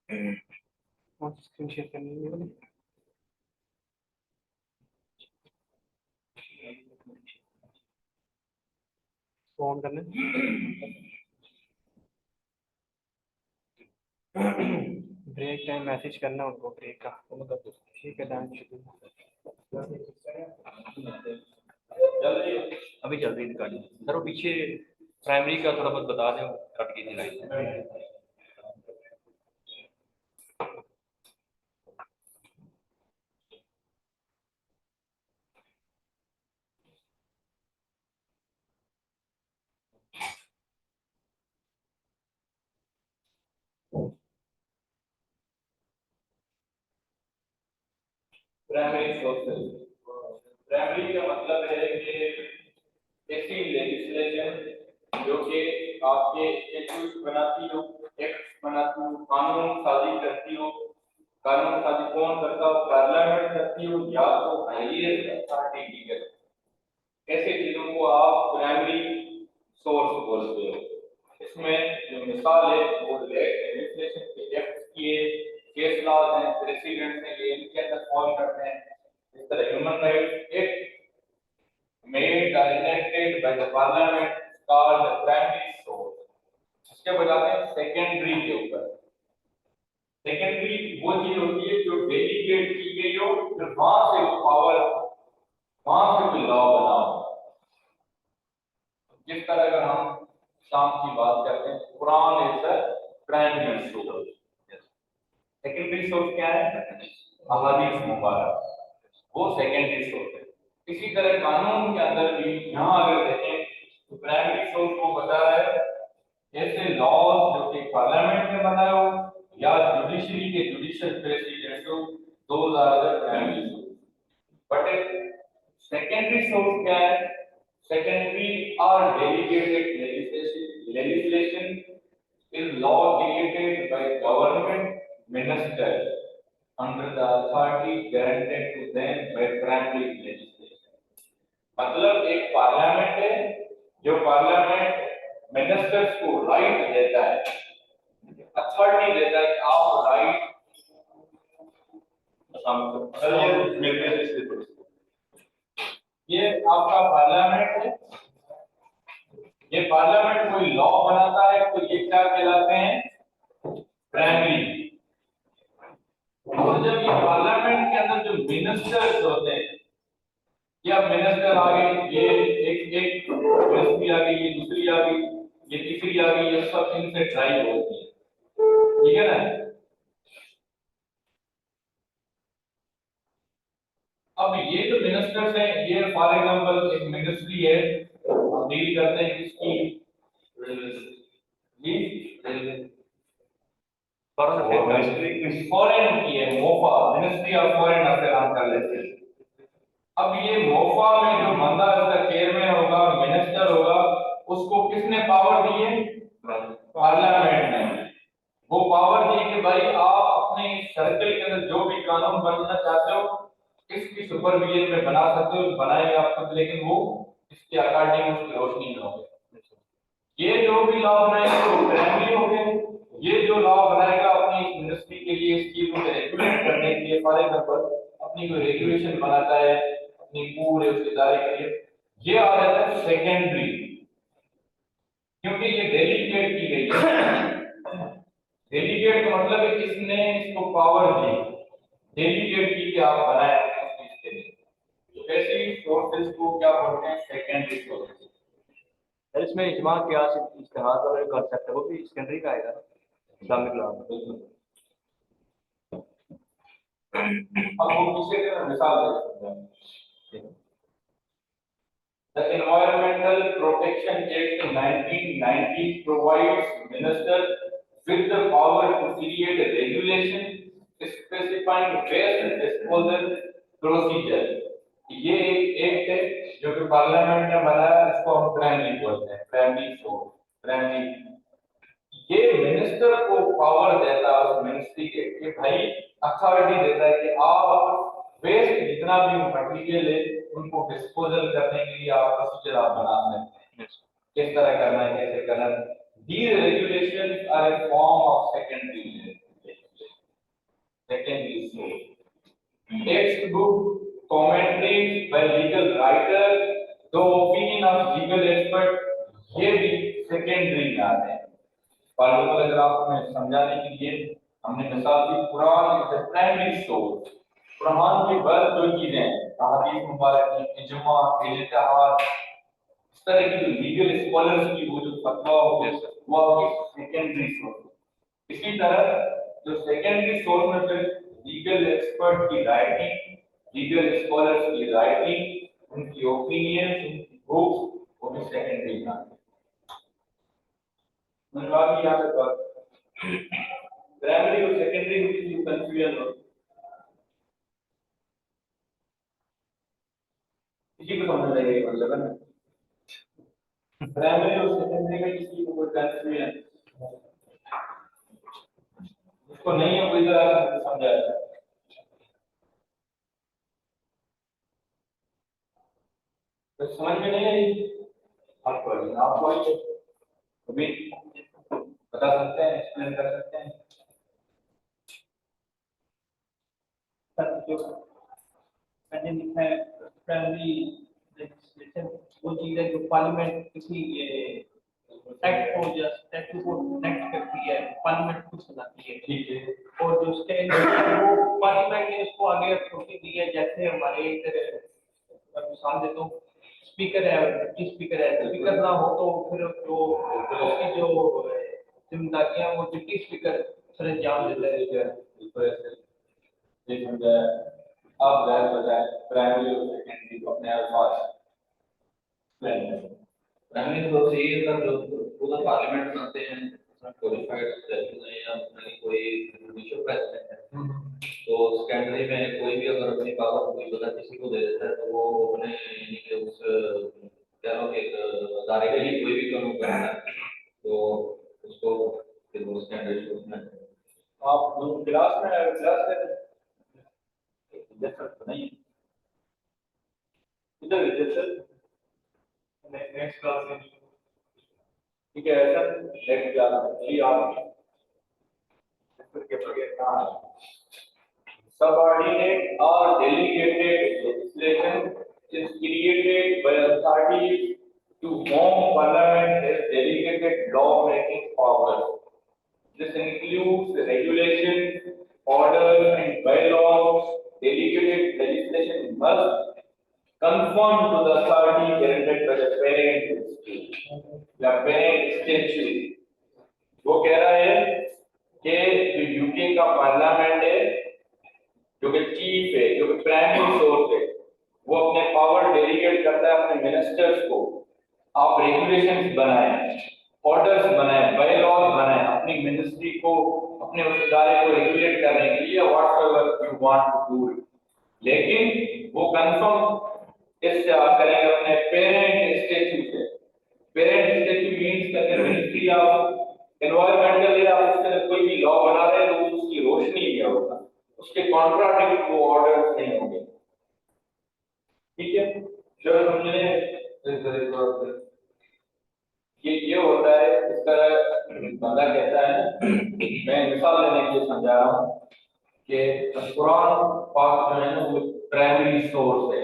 Speaker 6: और स्क्रीन शेयर करनी है मुझे। फोन करना ब्रेक टाइम मैसेज करना उनको ब्रेक का, ठीक है डांस
Speaker 2: अभी चल रही रिकॉर्डिंग सर। वो पीछे प्राइमरी का थोड़ा बहुत बता दें, कट की थी लाइन।
Speaker 1: प्राइमरी सोर्सेज, प्राइमरी का मतलब है कि ऐसी लेजिस्लेशन जो कि आपके स्टैट्यूट बनाती हो, एक्ट बनाती हो, कानून साजी करती हो। कानून साजी कौन करता हो? पार्लियामेंट करती हो या तो हाईएस्ट अथॉरिटी की करती। ऐसे चीजों को आप प्राइमरी सोर्स बोलते हो। इसमें जो मिसाल है वो लेजिस्लेशन के एक्ट की है, केस लॉज हैं, प्रेसिडेंट हैं, ये इनके अंदर फॉल करते हैं। इस तरह ह्यूमन राइट एक्ट मेड और enacted by the parliament called the primary source। इसके बाद आते हैं सेकेंडरी के ऊपर। सेकेंडरी वो चीज होती है जो डेलीगेट की गई हो, फिर वहां से पावर, वहां से कोई लॉ बना हो। जिस तरह अगर हम शाम की बात करते हैं, Quran is the primary source. Secondary source क्या है? अहादीस मुबारक, वो सेकेंडरी सोर्स है। इसी तरह कानून के अंदर भी यहाँ अगर देखें तो प्राइमरी सोर्स को बता रहा है ऐसे लॉज जो कि पार्लियामेंट ने बनाए हो या जुडिशरी के जुडिशियल प्रेसिडेंट हो, those are the primary source. But secondary source क्या है? Secondary are delegated legislation is law created by government ministers under the authority granted to them by primary legislation। मतलब एक पार्लियामेंट है जो parliament ministers को right देता है, authority देता है कि आप राइट ये आपका पार्लियामेंट है। ये पार्लियामेंट कोई लॉ बनाता है तो ये क्या कहलाते हैं? प्राइमरी। और जब ये पार्लियामेंट के अंदर जो मिनिस्टर्स होते हैं, या मिनिस्टर आ गए, ये एक मिनिस्ट्री आ गई, ये दूसरी आ गई, ये तीसरी आ गई, ये सब इनसे ड्राइव होती है, ठीक है ना? अब ये जो मिनिस्टर्स हैं, ये फॉर एग्जांपल एक मिनिस्ट्री है, डील करते हैं इसकी फॉरेन की है, MOFA, ministry of foreign affair हम कर लेते हैं। अब ये मोफा में जो बंदा इसका चेयरमैन होगा, मिनिस्टर होगा, उसको किसने पावर दी है? पार्लियामेंट ने। वो पावर दी कि भाई आप अपने सर्कल के अंदर जो भी कानून बनाना चाहते हो इसकी सुपरविजन में बना सकते हो, बनाएंगे आप खुद, लेकिन वो इसके अकॉर्डिंग उसकी रोशनी में होगी। ये जो भी लॉ बनाएगा वो प्राइमरी हो गए। ये जो लॉ बनाएगा अपनी मिनिस्ट्री के लिए, इस चीज को रेगुलेट करने के लिए, फॉर एग्जांपल अपनी कोई रेगुलेशन बनाता है अपनी पूरे उसके दायरे के लिए, ये आ जाता है सेकेंडरी, क्योंकि ये डेलीगेट की गई है। डेलीगेट का मतलब है किसने इसको पावर दी, डेलीगेट की कि आप बनाए उस चीज के लिए। तो ऐसी सोर्सेज को क्या बोलते हैं? Secondary sources.
Speaker 2: इसमें इजमा कियास इज्तिहाद वाला जो कांसेप्ट है वो भी सेकेंडरी का आएगा इस्लामिक लॉ में।
Speaker 1: अब वो किसी तरह मिसाल दे सकते हैं। The Environmental Protection Act 1990 provides ministers with the power to create a regulation specifying waste disposal procedure। ये एक एक्ट है जो कि पार्लियामेंट ने बनाया, इसको हम प्राइमरी बोलते हैं, प्राइमरी सोर्स, प्राइमरी। ये मिनिस्टर को पावर देता है उस मिनिस्ट्री के कि भाई अथॉरिटी देता है कि आप वेस्ट जितना भी मटेरियल है उनको डिस्पोजल करने के लिए आप प्रोसीजर आप बना सकते हैं, किस तरह करना है, कैसे करना है। These regulations are a form of secondary legislation। textbook commentaries by legal writers, the opinion of legal expert, ये भी सेकेंडरी में आते हैं। फॉर अगर आपने समझाने के लिए हमने मिसाल दी Quran is the primary source. Quran की बस जो चीजें हदीस मुबारक की इजमा इज्तिहाद इस तरह की जो लीगल स्कॉलर्स की वो जो फतवा होते हैं वो आपकी सेकेंडरी सोर्स। इसी तरह जो सेकेंडरी सोर्स में फिर लीगल एक्सपर्ट की राइटिंग, लीगल स्कॉलर्स की राइटिंग, उनकी ओपिनियंस, उनकी बुक्स वो भी सेकेंडरी में आती है। मतलब यहाँ पे बात प्राइमरी और सेकेंडरी में किसी कंफ्यूजन हो किसी को समझ नहीं मतलब है ना प्राइमरी और सेकेंडरी में किसी को कोई कंफ्यूजन उसको नहीं है कोई तरह समझाया तो समझ में नहीं आई आपको अभी बता सकते हैं एक्सप्लेन कर सकते हैं
Speaker 3: जो मैंने लिखा है प्राइमरी लेजिस्लेशन वो चीज है जो पार्लियामेंट किसी एक्ट को जस्ट एक्ट को एक्ट करती है, पार्लियामेंट कुछ बनाती है।
Speaker 1: ठीक है
Speaker 3: और जो स्टैंडर्ड है वो पार्लियामेंट ने उसको आगे अथॉरिटी दी है। जैसे हमारे इधर मिसाल दे दो स्पीकर है, डिप्टी स्पीकर है, स्पीकर ना हो तो फिर जो उसकी जो जिम्मेदारियां वो डिप्टी स्पीकर सर अंजाम देता है।
Speaker 1: ये समझा अब गैर बजाय प्राइमरी और सेकेंडरी को अपने अल्फाज
Speaker 5: प्राइमरी सोर्स ये था जो पूरा पार्लियामेंट बनाते हैं, क्वालिफाइड जजेस हैं या कोई जुडिशियल प्रेसिडेंट है। तो सेकेंडरी में कोई भी अगर अपनी पावर कोई बता किसी को दे देता है तो वो अपने यानी कि उस क्या लो एक अदारे के लिए कोई भी कानून बनाना है तो उसको फिर वो सेकेंडरी सोर्स में
Speaker 1: आप लोग क्लास में जैसा नहीं इधर जैसे नेक्स्ट क्लास में ठीक है ऐसा नेक्स्ट क्लास जी आप के बगैर कहां subordinate or delegated legislation is created by authorities to whom parliament has delegated law making powers. This includes regulations, orders and bylaws. Delegated legislation must conform to the authority granted by the parent state. The parent statute. वो कह रहा है कि जो UK का parliament है जो कि चीफ है, जो कि प्राइमरी सोर्स है, वो अपने पावर डेलीगेट करता है अपने मिनिस्टर्स को। आप रेगुलेशंस बनाएं, ऑर्डर्स बनाएं, बाय लॉज बनाएं अपनी मिनिस्ट्री को, अपने उस इदारे को रेगुलेट करने के लिए whatever you want to do. लेकिन वो कंफर्म इससे आप करेंगे अपने पेरेंट स्टेच्यू से। Parent statute means that ministry of environmental या उसके कोई भी लॉ बना रहे हैं तो उसकी रोशनी में होगा, उसके कॉन्ट्राडिक्ट वो ऑर्डर्स नहीं होंगे। ठीक है चलो समझने ये होता है इस तरह बंदा कहता है। मैं मिसाल देने के लिए समझा रहा हूँ कि कुरान पाक जो है ना वो प्राइमरी सोर्स है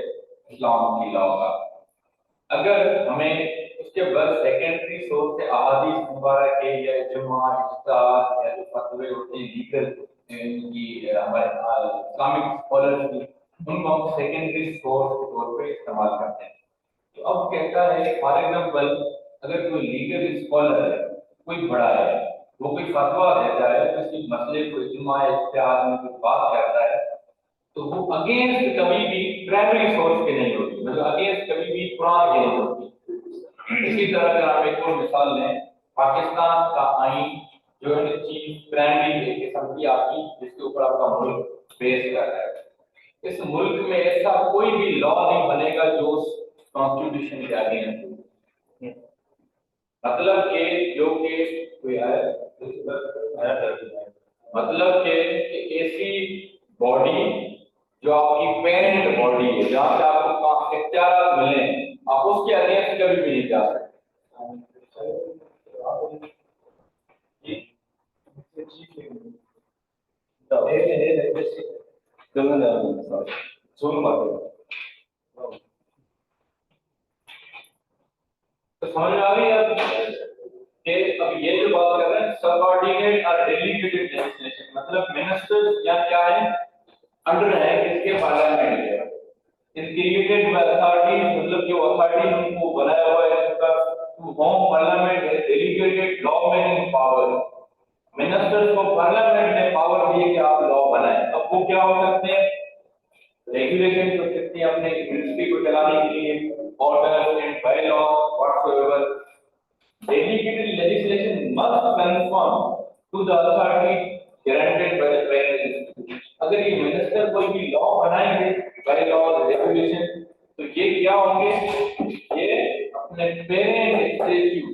Speaker 1: इस्लाम की लॉ का। अगर हमें उसके बाद सेकेंडरी सोर्स से अहादीस मुबारक के या इज्मा इज्तिहाद या जो फतवे होते हैं लीगल की हमारे इस्लामिक स्कॉलर्स की उनको हम सेकेंडरी सोर्स के तौर पे इस्तेमाल करते हैं। तो अब कहता है फॉर एग्जांपल अगर कोई लीगल स्कॉलर कोई बड़ा है वो कोई फतवा देता है किसी मसले को इज्मा इज्तिहाद में कुछ बात करता है तो वो अगेंस्ट कभी भी प्राइमरी सोर्स के नहीं होती, मतलब अगेंस्ट कभी भी कुरान के नहीं होती। इसी तरह अगर आप एक और मिसाल लें पाकिस्तान का आईन जो है चीफ प्राइमरी एक किस्म की आपकी जिसके ऊपर आपका मुल्क बेस कर रहा है। इस मुल्क में ऐसा कोई भी लॉ नहीं बनेगा जो कॉन्स्टिट्यूशन के अगेंस्ट हो। मतलब के जो के कोई आया मतलब के ऐसी बॉडी जो आपकी पेरेंट बॉडी है जहाँ से आपको इख्तियार मिले आप उसके अगेंस्ट कभी भी नहीं जा सकते।
Speaker 4: सोन बात
Speaker 1: तो समझ में आ गई आप कि अब ये जो बात कर रहे हैं सबऑर्डिनेट और डेलीगेटेड लेजिस्लेशन, मतलब मिनिस्टर्स या क्या है, अंडर है किसके, पार्लियामेंट के। इंटीग्रेटेड अथॉरिटी मतलब जो अथॉरिटी उनको बनाया हुआ है उसका होम पार्लियामेंट है। Delegated law making power, ministers को पार्लियामेंट ने पावर दी है कि आप लॉ बनाएं। अब वो क्या हो सकते हैं, रेगुलेशन हो सकती है अपने मिनिस्ट्री को चलाने के लिए, orders and by laws whatsoever. Delegated legislation must confirm to the authority granted by the prime minister. अगर ये मिनिस्टर कोई भी लॉ बनाएंगे, बाय लॉ रेगुलेशन, तो ये क्या होंगे, ये अपने पेरेंट स्टेट्यूट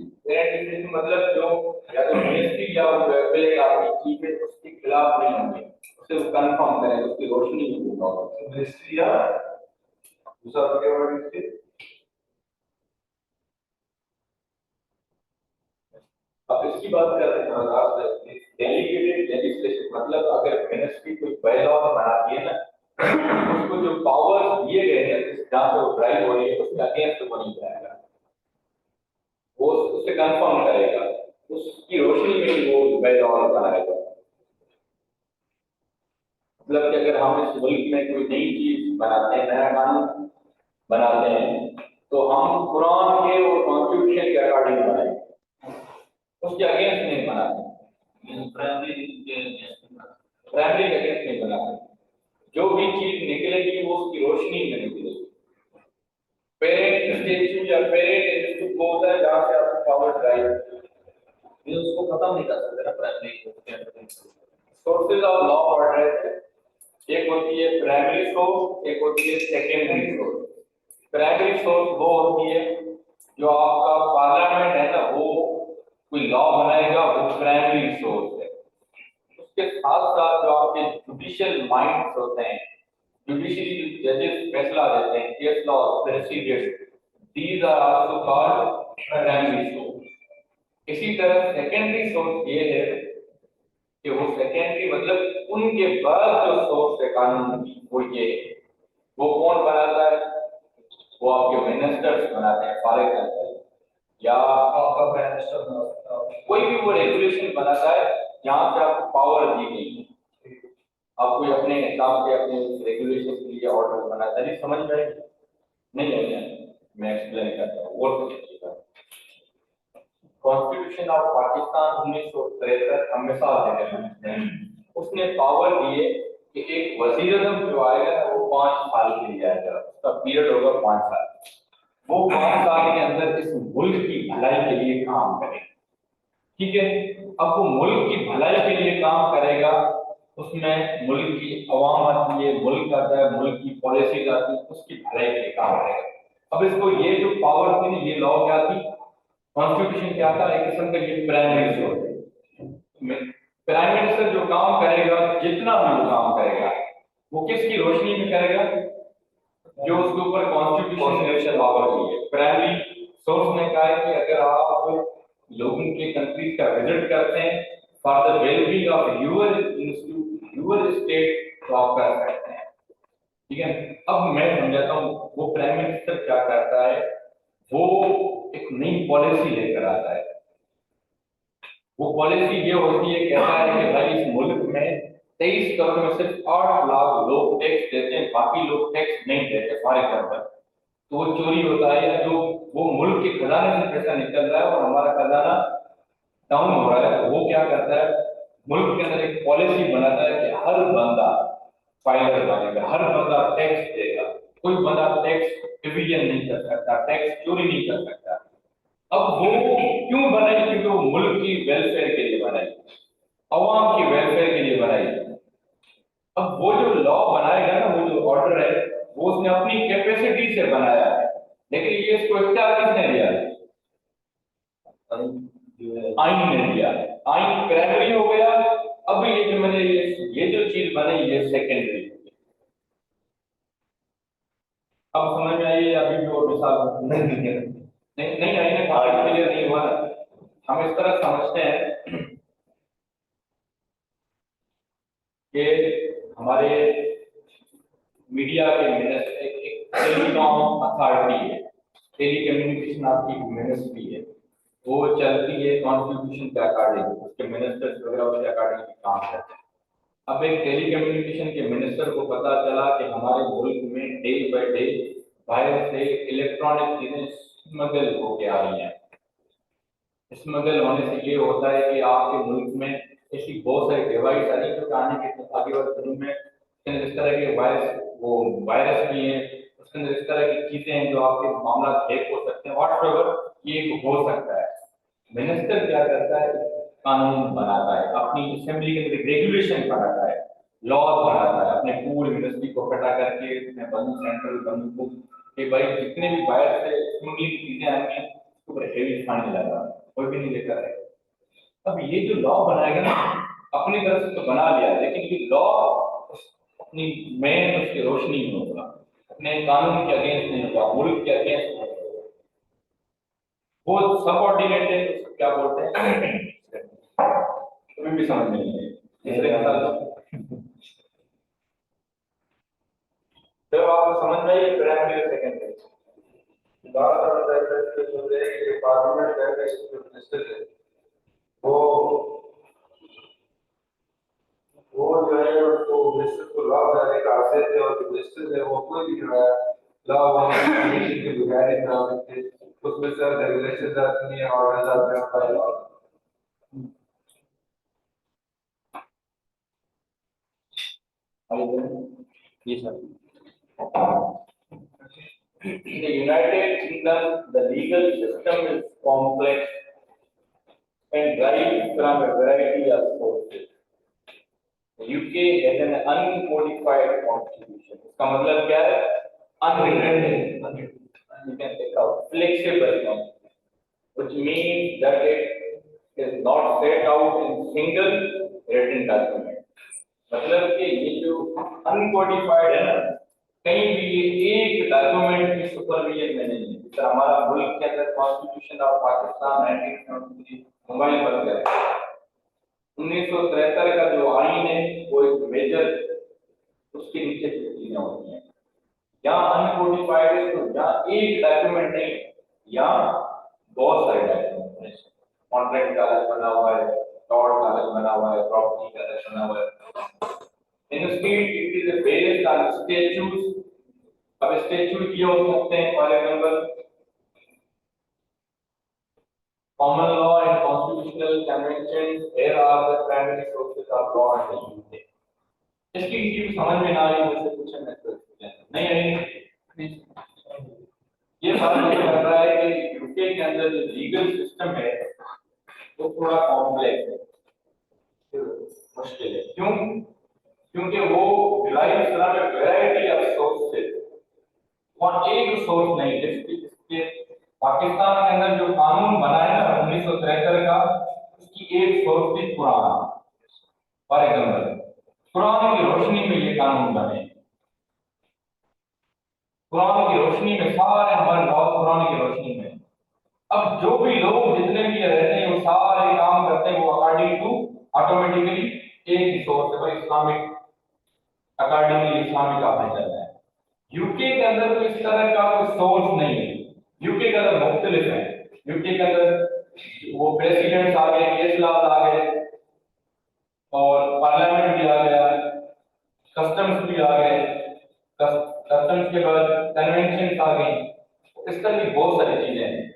Speaker 1: मतलब जो या तो मिनिस्ट्री या पहले आपकी चीफ है उसके खिलाफ नहीं होंगे, उसे कंफर्म करें, उसकी रोशनी में होगा
Speaker 4: मिनिस्ट्री या दूसरा क्या वर्ड मिनिस्ट्री
Speaker 1: अब इसकी बात कर रहे हैं। डेलीगेटेड लेजिस्लेशन मतलब अगर मिनिस्ट्री कोई बाय लॉ बनाती है ना, उसको जो पावर दिए गए हैं जहां से वो ड्राइव हो रही है उसके अगेंस्ट वो नहीं जाएगा, वो उससे कंफर्म करेगा, उसकी रोशनी में वो बाय लॉ बनाएगा। मतलब कि अगर हम इस मुल्क में कोई नई चीज बनाते हैं, नया कानून बनाते हैं, तो हम कुरान के और कॉन्स्टिट्यूशन के अकॉर्डिंग बनाएंगे, उसके अगेंस्ट नहीं बनाते, प्राइमरी के अगेंस्ट नहीं बनाते। जो भी चीज निकलेगी वो उसकी रोशनी में निकलेगी। पेरेंट स्टेच्यू या पेरेंट इंस्टीट्यूट वो होता है जहां से आपकी पावर ड्राइव, ये उसको खत्म नहीं कर सकते ना primary sources of law order. एक होती है प्राइमरी सोर्स, एक होती है सेकेंडरी सोर्स। प्राइमरी सोर्स वो होती है जो आपका पार्लियामेंट है ना, वो कोई लॉ बनाएगा, वो प्राइमरी सोर्स है। उसके साथ साथ जो आपके जुडिशियल माइंड्स होते हैं, जुडिशरी जजेस फैसला देते हैं, case law precedent, these are also called primary source. इसी तरह सेकेंडरी सोर्स ये है कि वो सेकेंडरी मतलब उनके बाद जो सोर्स है कानून की, वो ये, वो कौन बनाता है, वो आपके मिनिस्टर्स बनाते हैं फॉर एग्जांपल, या आपका प्राइम मिनिस्टर बनाता है, कोई भी वो रेगुलेशन बनाता है जहां से आपको पावर दी गई है, आप कोई अपने हिसाब से अपने रेगुलेशन के लिए ऑर्डर बनाता है। समझ में आएगी नहीं आएगा, मैं एक्सप्लेन करता हूँ और समझिएगा। कॉन्स्टिट्यूशन ऑफ पाकिस्तान 1973 हम मिसाल दे रहे हैं, उसने पावर दी है कि एक वजीर-ए-आज़म जो आएगा वो 5 साल के लिए आएगा, उसका पीरियड होगा 5 साल। वो 5 साल के अंदर इस मुल्क की भलाई के लिए काम करेगा, ठीक है। अब वो मुल्क की भलाई के लिए काम करेगा, उसमें मुल्क की अवाम आती है, मुल्क आता है, मुल्क की पॉलिसीज आती है, उसकी भलाई के लिए काम करेगा। अब इसको ये जो पावर थी ना, ये लॉ क्या थी, कॉन्स्टिट्यूशन क्या था, एक किस्म का ये प्राइमरी सोर्स है। प्राइम मिनिस्टर जो काम करेगा, जितना भी वो काम करेगा, वो किसकी रोशनी में करेगा, जो उसके ऊपर कॉन्स्टिट्यूशन पावर दी है। प्राइमरी सोर्स ने कहा है कि अगर आप लोगों के कंट्रीज का विजिट करते हैं for the wellbeing of your institute, your state, तो आप कर सकते हैं, ठीक है। अब मैं समझाता हूँ वो प्राइम मिनिस्टर क्या करता है, वो एक नई पॉलिसी लेकर आता है। वो पॉलिसी ये होती है, कहता है कि भाई इस मुल्क में 23 करोड़ में सिर्फ 8 लाख लोग टैक्स देते हैं, बाकी लोग टैक्स नहीं देते फॉर एग्जाम्पल, तो वो चोरी होता है, या जो वो मुल्क के खजाने से पैसा निकल रहा है और हमारा खजाना डाउन हो रहा है, वो क्या करता है, मुल्क के अंदर एक पॉलिसी बनाता है कि हर बंदा फाइलर बनेगा, हर बंदा टैक्स देगा, कोई बंदा टैक्स डिवीजन नहीं कर सकता, टैक्स चोरी नहीं कर सकता। अब वो क्यों बनाई, क्योंकि वो मुल्क की वेलफेयर के लिए बनाई, अवाम की वेलफेयर के लिए बनाई। अब वो जो लॉ बनाएगा ना, वो जो ऑर्डर है, वो उसने अपनी कैपेसिटी से बनाया है, लेकिन ये इसको इख्तियार किसने दिया, आइन ने दिया। आइन प्राइमरी हो गया, अब ये जो मैंने ये जो चीज बनी ये सेकेंडरी। अब समझ में आई, अभी भी और मिसाल नहीं आई ना, बात क्लियर नहीं हुआ ना। हम इस तरह समझते हैं कि हमारे मीडिया के मिनिस्टर, एक टेलीकॉम अथॉरिटी है, टेलीकम्युनिकेशन आपकी मिनिस्ट्री है, वो चलती है कॉन्स्टिट्यूशन के अकॉर्डिंग, उसके मिनिस्टर्स वगैरह उसके अकॉर्डिंग काम करते हैं। अब एक टेलीकम्युनिकेशन के मिनिस्टर को पता चला कि हमारे मुल्क में डे बाय डे बाहर से इलेक्ट्रॉनिक चीजें स्मगल होके आ रही हैं। स्मगल होने से ये होता है कि आपके मुल्क में ऐसी बहुत सारी डिवाइस आ रही है जो आने के आगे वाले दिनों में उसके अंदर इस तरह के वायरस भी हैं, उसके अंदर इस तरह की चीजें हैं जो आपके मामला हैक हो सकते हैं, व्हाटएवर ये हो सकता है। मिनिस्टर क्या करता है, कानून बनाता है, अपनी असेंबली के अंदर रेगुलेशन बनाता है, लॉज बनाता है, अपने पूरी मिनिस्ट्री को इकट्ठा करके इसमें बंद सेंट्रल बंद को कि भाई जितने भी बाहर से स्मगलिंग की चीजें आएंगी उसके ऊपर हेवी फाइन लगा, कोई भी नहीं लेकर है। अब ये जो लॉ बनाएगा ना, अपनी तरफ से तो बना लिया, लेकिन ये लॉ अपनी मेन उसकी रोशनी में होगा, अपने कानून के अगेंस्ट नहीं होगा, मुल्क के अगेंस्ट नहीं होगा, वो सबऑर्डिनेट है, उसको क्या बोलते हैं तुम्हें भी समझ में नहीं है। तीसरे जब आपको समझ में आई प्राइमरी और सेकेंडरी बात करता है जो है कि पार्लियामेंट है जो मिनिस्टर है वो जो है उसको मिनिस्टर को लॉ बनाने का आदेश है, और जो मिनिस्टर है वो कोई भी जो है लॉ बनाने के बगैर ही बना सकते, उसमें सर रेगुलेशन आती है, ऑर्डर्स आते हैं, फाइल
Speaker 2: ये sir
Speaker 1: In the United Kingdom, the legal system is complex and derives from a variety of sources. The UK has an unmodified constitution. इसका मतलब क्या है? Unwritten. You can take out flexible constitution, which means that it is not set out in single written document. मतलब कि ये जो uncodified है ना, कहीं भी ये एक डॉक्यूमेंट की सुपरविजन में नहीं है। जैसे हमारा मुल्क के अंदर कॉन्स्टिट्यूशन ऑफ पाकिस्तान 1973 मोबाइल बन गया, 1973 का जो आईन है वो एक मेजर उसके नीचे की चीजें होती हैं। यहाँ अनकोडिफाइड है तो यहाँ एक डॉक्यूमेंट नहीं, यहाँ बहुत सारे डॉक्यूमेंट हैं, कॉन्ट्रैक्ट का अलग बना हुआ है, टॉर्ट का अलग बना हुआ है, प्रॉपर्टी का अलग बना हुआ है। Instead, it is based on statutes. अब statute ये हो सकते हैं, for example common law and constitutional conventions. Here are the primary sources of law in the UK. इसकी किसी को समझ में ना आई मुझसे पूछे मैं नहीं आई। ये बात कर रहा है कि यूके के अंदर जो लीगल सिस्टम है वो थोड़ा कॉम्प्लेक्स है, मुश्किल है। क्यों? क्योंकि वो derive from a variety of sources, वहाँ एक सोर्स नहीं है। इसके पाकिस्तान के अंदर जो कानून बना है ना 1973 का, उसकी एक सोर्स थी कुरान। फॉर एग्जाम्पल कुरान की रोशनी में ये कानून बने, कुरान की रोशनी में सारे हमारे लॉ कुरान की रोशनी में। अब जो भी लोग जितने भी रहते हैं वो सारे काम करते हैं वो अकॉर्डिंग टू ऑटोमेटिकली एक ही सोर्स है, इस्लामिक अकॉर्डिंगली इस्लामिक आपने चलना है। यूके के अंदर तो इस तरह का कोई सोर्स नहीं है, यूके के अंदर मुख्तलिफ है। यूके के अंदर वो प्रेसिडेंट्स आ गए, केस लॉज आ गए, और पार्लियामेंट भी आ गया, कस्टम्स भी आ गए, कस्टम्स के बाद कन्वेंशन आ गई, इस तरह की बहुत सारी चीजें हैं।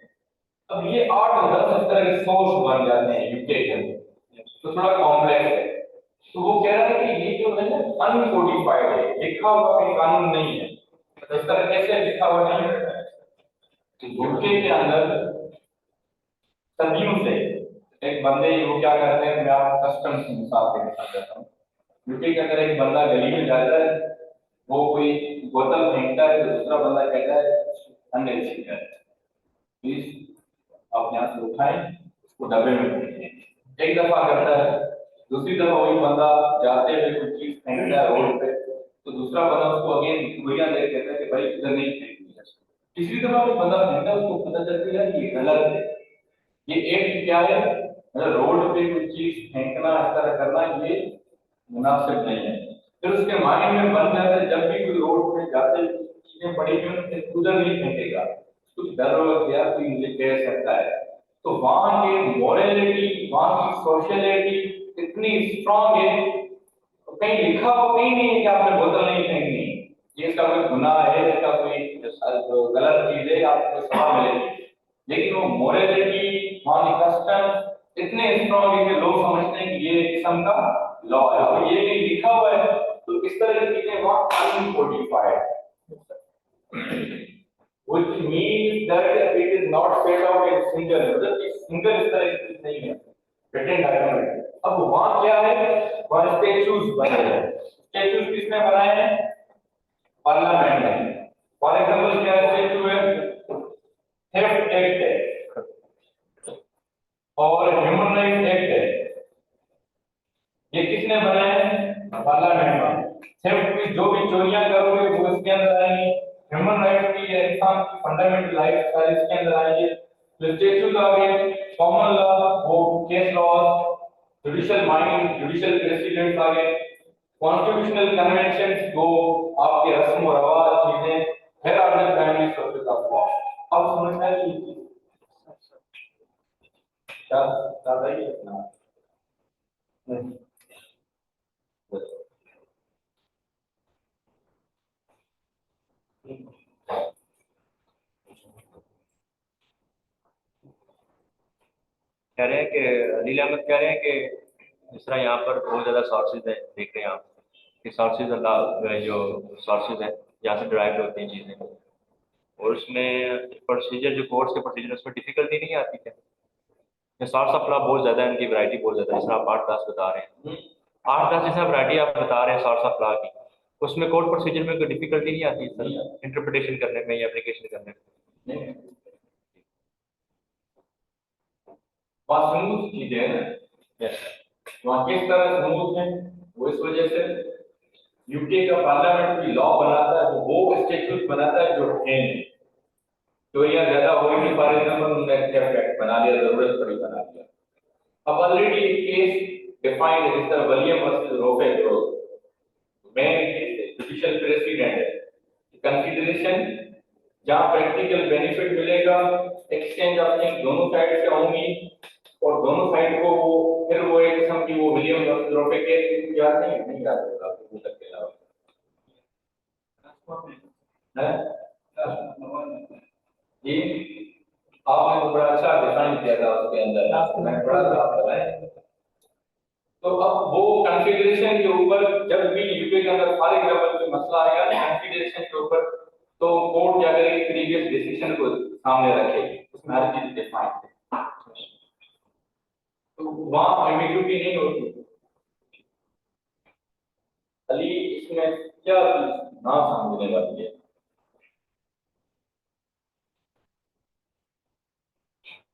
Speaker 1: अब ये 8-10 इस तरह के सोर्स बन जाते हैं यूके के अंदर, तो थोड़ा कॉम्प्लेक्स है। तो वो कह रहा है कि ये जो है ना अनकोडिफाइड है, लिखा हुआ कोई कानून नहीं है। तो इस तरह कैसे लिखा हुआ नहीं है? यूके के अंदर सदियों से एक बंदे वो क्या करते हैं, मैं आपको कस्टम्स की मिसाल देना चाहता हूँ। यूके के अंदर एक बंदा गली में जाता है, वो कोई बोतल फेंकता है, तो दूसरा बंदा कहता है अंडे छिपा है, प्लीज आप यहाँ से उठाएं, उसको डब्बे में फेंकें। एक दफा करता है, दूसरी दफा वही बंदा जाते हुए कोई चीज फेंकता है रोड पे, तो दूसरा बंदा उसको अगेन गोलियां दे कहता है कि भाई इधर नहीं फेंकनी है। तीसरी दफा वो बंदा फेंकता है, उसको पता चलती है कि ये गलत है। ये एक क्या है, मतलब रोड पे कोई चीज फेंकना, इस तरह करना ये मुनासिब नहीं है। फिर उसके माइंड में बन जाता है जब भी कोई रोड पे जाते चीजें पड़ी हुई उनसे उधर नहीं फेंकेगा, कुछ डर हो गया तो मुझे कह सकता है। तो वहां की मोरलिटी, वहां की सोशलिटी इतनी स्ट्रांग है, तो कहीं लिखा हो कहीं नहीं है कि आपने बोतल नहीं फेंकनी, ये इसका कोई गुनाह है, इसका कोई गलत चीज है, आपको सजा मिलेगी। लेकिन वो मोरलिटी, वहां की कस्टम इतने स्ट्रांग है कि लोग समझते हैं कि ये एक किस्म का लॉ है, और ये नहीं लिखा हुआ है तो इस तरह की चीजें वहां uncodified, which means that it is not spelled out in single, मतलब कि सिंगल इस तरह की चीज नहीं है written document। अब वहां क्या है, वहां स्टैच्यूज बने हैं। स्टैच्यूज किसने बनाए हैं? पार्लियामेंट ने। फॉर एग्जांपल क्या स्टैच्यू है? थेफ्ट एक्ट है और ह्यूमन राइट्स एक्ट है, ये किसने बनाए हैं? पार्लियामेंट में। थेफ्ट की जो भी चोरियां करोगे वो इसके अंदर आएंगी, ह्यूमन राइट्स की या इंसान की फंडामेंटल राइट्स सारे इसके अंदर आएंगे। जो स्टैच्यूज आ गए, कॉमन लॉ, वो case laws, judicial mind, judicial precedents आ गए, कॉन्स्टिट्यूशनल कन्वेंशंस जो आपके रस्म और रवाज चीजें, फिर are the family sources of law. अब समझ में आई ये क्या ज्यादा ही अपना
Speaker 2: कह रहे हैं कि अलील अहमद कह रहे हैं कि जिस तरह यहाँ पर बहुत ज़्यादा सोर्सेज है, देख रहे हैं आप कि सोर्सेज अल्लाह जो सोर्सेज हैं यहाँ से ड्राइव होती हैं चीज़ें, और उसमें प्रोसीजर जो कोर्स के प्रोसीजर उसमें डिफिकल्टी नहीं आती है। सोर्स ऑफ लॉ बहुत ज़्यादा है, उनकी वैरायटी बहुत ज़्यादा है, जिस तरह आप 8-10 बता रहे हैं, 8-10 जैसा वैरायटी आप बता रहे हैं सोर्स ऑफ लॉ की, उसमें कोर्ट प्रोसीजर में कोई डिफिकल्टी नहीं आती सर, इंटरप्रिटेशन करने में या एप्लीकेशन करने में।
Speaker 1: वहाँ स्मूथ चीजें हैं ना, वहाँ किस तरह स्मूथ है, वो इस वजह से यूके का पार्लियामेंट भी लॉ बनाता है, वो स्टैट्यूट बनाता है जो है चोरियां ज्यादा हो गई, फॉर एग्जाम्पल उन्होंने एक्ट बना लिया, जरूरत पड़ी बना लिया। अब ऑलरेडी एक केस डिफाइंड है, जिस तरह William versus Roffey Grove, main case है, जुडिशियल प्रेसिडेंट है, कंसीडरेशन जहां प्रैक्टिकल बेनिफिट मिलेगा, एक्सचेंज ऑफ थिंग दोनों साइड से होंगी, और दोनों साइड को वो फिर वो एक किस्म की वो विलियम वर्सेस रोफे केस याद नहीं याद होगा आपको तक के अलावा है ये आपने तो बड़ा अच्छा डिफाइन किया था उसके अंदर, मैं बड़ा आप बताएं। तो अब वो कंसीडरेशन के ऊपर जब भी यूके के अंदर फॉर एग्जांपल कोई मसला आएगा कंसीडरेशन के ऊपर, तो कोर्ट क्या करेगी, प्रीवियस डिसीजन को सामने रखेगी, उसमें हर चीज डिफाइन है, तो वहां एम्बिग्यूटी नहीं होती। अली इसमें क्या ना समझने वाली है,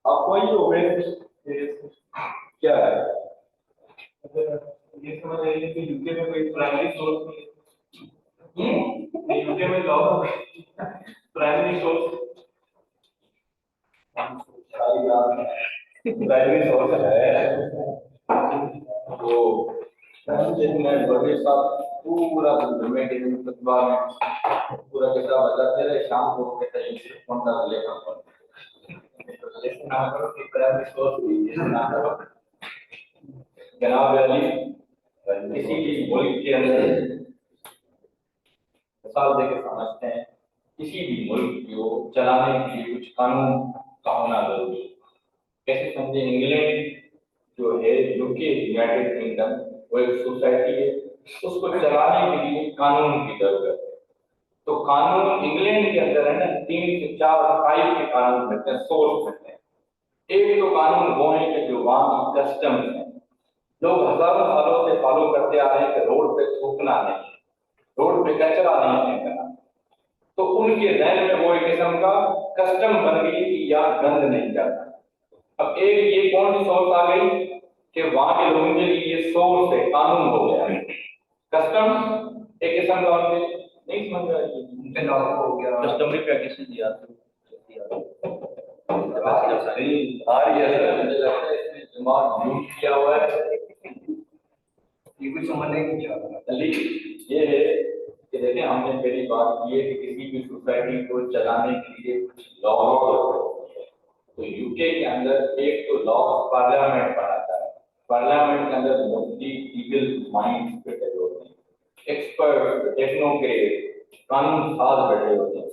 Speaker 1: आपको ये ओवेंट क्या है?
Speaker 3: ये समझ आइए कि यूके में कोई प्राइमरी सोर्स नहीं, यूके में law primary source
Speaker 1: primary source है वो जिसमें बड़े साहब पूरा ड्रामेटिक प्रतिभा में पूरा किताब बताते रहे, शाम को कहते हैं सिर्फ कौन सा लेखा लेकिन ना करो कि प्राइमरी सोर्स भी ना करो। जनाब अली किसी भी मुल्क के अंदर मिसाल देकर समझते हैं, किसी भी मुल्क को चलाने के लिए कुछ कानून का होना जरूरी है। कैसे समझे, इंग्लैंड जो है, यूके, यूनाइटेड किंगडम, वो एक सोसाइटी है, उसको चलाने के लिए कानून की जरूरत है। तो कानून इंग्लैंड के अंदर है ना 3 से 4 टाइप के कानून मिलते हैं, सोर्स मिलते हैं। एक तो कानून वो है कि जो वहां की कस्टम्स है, लोग हजारों सालों से फॉलो करते आ रहे हैं कि रोड पे थूकना नहीं, रोड पे कचरा नहीं फेंकना, तो उनके जहन में वो एक किस्म का कस्टम बन गई कि यहाँ गंद नहीं जाता। अब एक ये कौन सी सोच आ गई कि वहां के लोगों के लिए ये सोच है, कानून हो गया, कस्टम एक किस्म का उनके नहीं समझ रहा है, उनके लागू हो गया,
Speaker 2: कस्टमरी प्रैक्टिसेस याद
Speaker 1: आ रही है, मुझे लगता है इसमें दिमाग यूज किया हुआ है, ये कुछ समझ नहीं चाह रहा। ये है कि देखिए हमने पहली बात की है कि किसी भी सोसाइटी को चलाने के लिए कुछ लॉ होते हैं। तो यूके के अंदर एक तो लॉ पार्लियामेंट बनाता है, पार्लियामेंट के अंदर मोस्टली लीगल माइंड्स बैठे होते हैं, एक्सपर्ट, टेक्नोक्रेट, कानून साज बैठे होते हैं।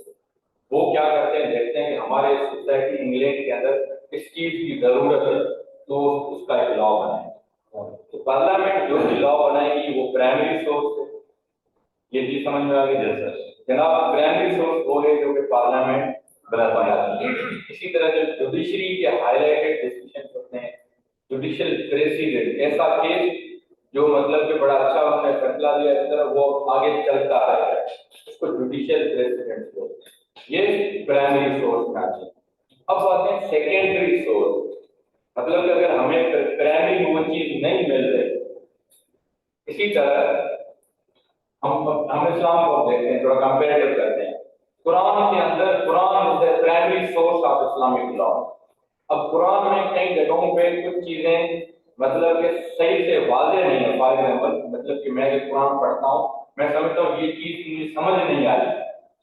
Speaker 1: वो क्या करते हैं, देखते हैं कि हमारे सोसाइटी इंग्लैंड के अंदर इस चीज की जरूरत है तो उसका एक लॉ बनाए। तो पार्लियामेंट जो भी लॉ बनाएगी वो प्राइमरी सोर्स है, ये चीज समझ में आ गई सर? जनाब प्राइमरी सोर्स वो है जो कि पार्लियामेंट बनाती है। इसी तरह जो जुडिशरी के हाईलाइटेड डिसीजन होते हैं, जुडिशियल प्रेसिडेंट, ऐसा केस जो मतलब कि बड़ा अच्छा उन्होंने फैसला दिया इस तरह वो आगे चलता है, उसको जुडिशियल प्रेसिडेंट बोलते हैं। ये प्राइमरी सोर्स में आते हैं। अब आते हैं सेकेंडरी सोर्स, मतलब कि अगर हमें प्राइमरी वो चीज नहीं मिल रही, इसी तरह हम इस्लाम को देखते हैं, थोड़ा कंपेरेटिव करते हैं। कुरान के अंदर, Quran is the primary source of Islamic law. अब कुरान में कई जगहों पे कुछ चीजें मतलब कि सही से वाज़ेह नहीं है। फॉर एग्जाम्पल, मतलब कि मैं जब कुरान पढ़ता हूँ मैं समझता हूँ ये चीज मुझे समझ नहीं आ रही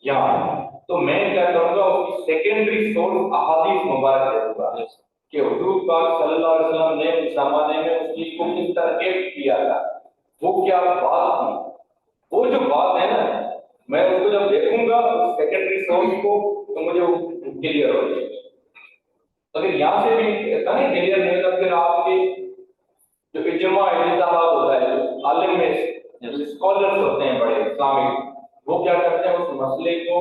Speaker 1: यहाँ, तो मैं क्या करूंगा, उसकी सेकेंडरी सोर्स अहादीस मुबारक देखूंगा कि हुजूर पाक सल्लल्लाहु अलैहि वसल्लम ने उस जमाने में उस चीज को किस तरह एक्ट किया था, वो क्या बात थी। वो जो बात है ना, मैं उसको जब देखूंगा सेकेंडरी सोर्स को तो मुझे वो क्लियर हो जाएगी। अगर यहाँ से भी ऐसा नहीं क्लियर नहीं होता, फिर आपके जो इज्मा इत्तेहाद होता है, जो आलिम में स्कॉलर्स होते हैं बड़े इस्लामिक, वो क्या करते हैं, उस मसले को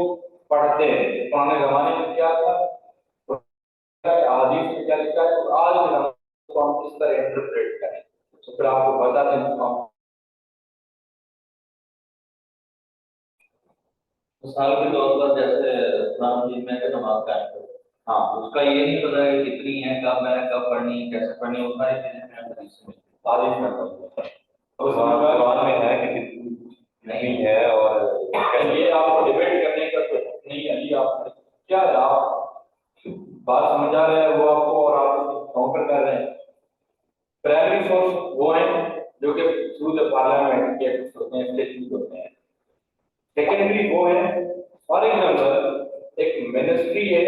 Speaker 1: पढ़ते हैं। पुराने जमाने में क्या था, हदीस में क्या लिखा है, तो आज के जमाने को हम किस तरह इंटरप्रेट करें, तो फिर आपको बताते हैं।
Speaker 5: मिसाल के तौर पर जैसे इस्लाम जी में नमाज कायम करो, हाँ उसका ये नहीं पता है कितनी है, कब है, कब पढ़नी है, कैसे पढ़नी है, वो सारी चीजें मैं हदीस में
Speaker 4: कुरान में है कि कितनी नहीं है, और
Speaker 1: ये आपको डिबेट करने का तो नहीं है। ये आप क्या है, आप बात समझा रहे हैं वो आपको, और आप काउंटर कर रहे हैं। प्राइमरी सोर्स वो है जो कि थ्रू द पार्लियामेंट के होते हैं, स्टेटमेंट होते हैं। सेकेंडरी वो है, फॉर एग्जाम्पल एक मिनिस्ट्री है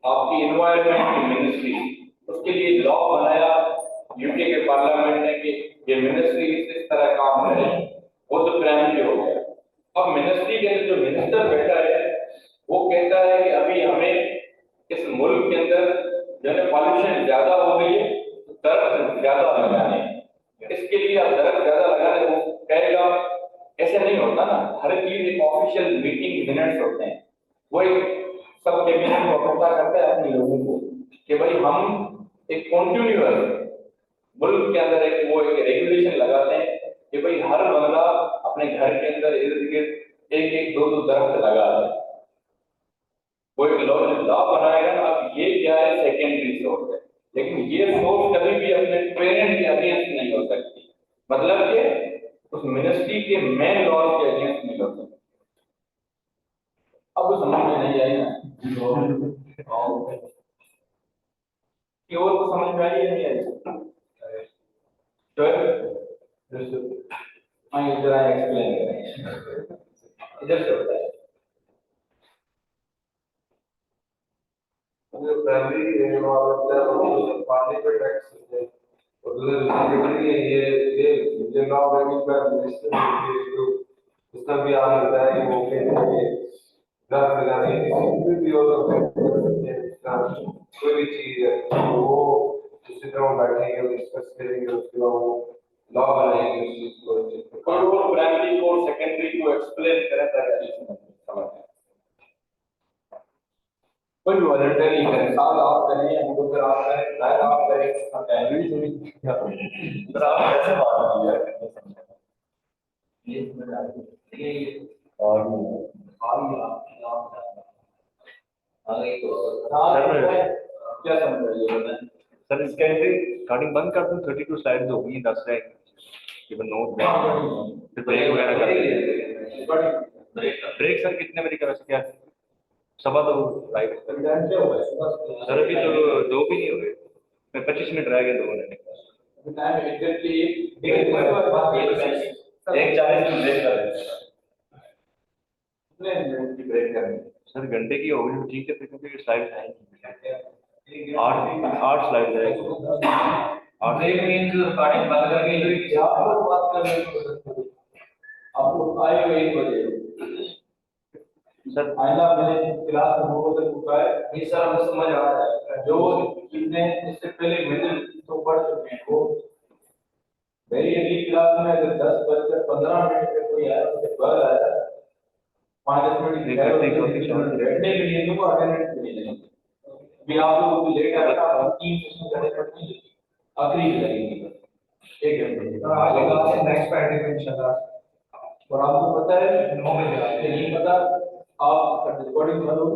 Speaker 1: आपकी, एनवायरनमेंट की मिनिस्ट्री, उसके लिए लॉ बनाया यूके के पार्लियामेंट ने कि ये मिनिस्ट्री इस तरह काम करे, वो तो प्राइमरी हो गया। अब मिनिस्ट्री के अंदर जो मिनिस्टर बैठा है वो कहता है कि अभी हमें इस मुल्क के अंदर जो है पॉल्यूशन ज्यादा हो गई है, दरख्त ज्यादा लगाने, इसके लिए अब दरख्त ज्यादा लगाने, वो कहेगा। ऐसे नहीं होता ना, हर चीज एक ऑफिशियल मीटिंग मिनट्स होते हैं, वो एक सब कैबिनेट को इकट्ठा करता है अपने लोगों को कि भाई हम एक कॉन्टिन्यूअस मुल्क के अंदर एक रेगुलेशन लगाते हैं कि भाई हर बंदा अपने घर के अंदर इर्द गिर्द एक एक दो दो दरख्त लगा दे। वो एक लॉ बनाएगा ना। अब ये क्या है, सेकेंडरी सोर्स है, लेकिन ये सोर्स कभी भी अपने पेरेंट के अगेंस्ट नहीं हो सकती, मतलब कि उस मिनिस्ट्री के मेन लॉ के अगेंस्ट नहीं हो सकती। अब समझ में नहीं आई ना, कि और को समझ में आई या नहीं आई? तो हाँ, इधर आए एक्सप्लेन करें, इधर से होता है।
Speaker 4: प्राइमरी पानी पे टैक्स है, और दूसरी ये लॉ वर्किंग का मिनिस्टर उसका भी आ जाता है कि वो कहते हैं कि दस लगाने की भी हो सकते हैं, कोई भी चीज है तो वो उसी तरह बैठेंगे और डिस्कस करेंगे, उसके बाद वो लॉ बनाएंगे उस चीज को।
Speaker 1: और वो प्राइमरी को सेकेंडरी को एक्सप्लेन करें ताकि समझ आए। कोई वॉलंटरी करें, साल आप करें, हमको फिर आप करें, शायद आप करें, हम कैलरी से भी फिर आप कैसे बात की है,
Speaker 5: ये समझ आ रही है। ये
Speaker 1: और
Speaker 5: आगे तो
Speaker 1: क्या समझ रही है?
Speaker 2: सर इसका रिकॉर्डिंग बंद कर दूं, 32 स्लाइड्स हो गई, 10 रह गए, नोट फिर ब्रेक वगैरह कर ब्रेक सर कितने बजे का, वैसे क्या 2:15 लाइव सर? अभी तो 2 भी नहीं हो गए, 25 मिनट रह गए 2 मिनट।
Speaker 1: टाइम एग्जैक्टली 1:40 में ब्रेक कर
Speaker 4: कितने मिनट की ब्रेक करनी है?
Speaker 2: सर घंटे की होगी तो ठीक है फिर, क्योंकि स्लाइड है 8 स्लाइड है।
Speaker 1: ब्रेक मीन्स रिकॉर्डिंग बंद करके आप लोग बात कर रहे हो, आप लोग आए हो 1 बजे
Speaker 2: सर
Speaker 1: आइला मैंने क्लास में 9 बजे रुका है। ये सर हमें समझ आ रहा है, जो चीजें इससे पहले मैंने तो पढ़ चुके हैं वो मेरी अगली क्लास में अगर 10 बजकर 15 मिनट पे कोई आया उसके बाद आया 5 मिनट
Speaker 2: नहीं करते ही होती
Speaker 1: बैठने के लिए तो अटेंडेंस नहीं लेंगे। अभी आप लोग लेट आए आपको 3 सेशन करने पड़ते हैं, आखिरी लगेगी 1 घंटे
Speaker 3: और आगे का नेक्स्ट फ्राइडे को इंशाल्लाह।
Speaker 1: और आपको पता है
Speaker 3: 9 बजे
Speaker 1: कि नहीं पता आप रिकॉर्डिंग करो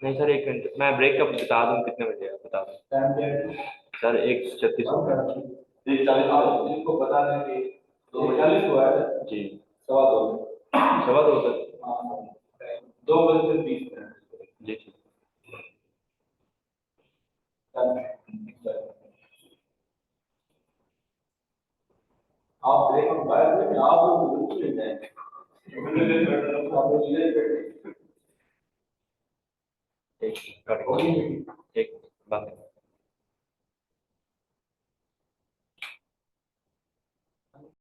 Speaker 2: नहीं सर 1 घंटे मैं ब्रेकअप बता दूं कितने बजे है बता दूं
Speaker 1: टाइम पे
Speaker 2: सर 1:36 हो गया।
Speaker 1: 40 आप इनको बता दें कि 40 हुआ है
Speaker 2: जी
Speaker 1: 2:15
Speaker 2: 2:15 सर
Speaker 1: 2:20
Speaker 2: जी ठीक।
Speaker 1: आप ब्रेक में बाहर में आप लोग बिल्कुल नहीं जाएंगे, आप लोग ले बैठे
Speaker 2: एक बात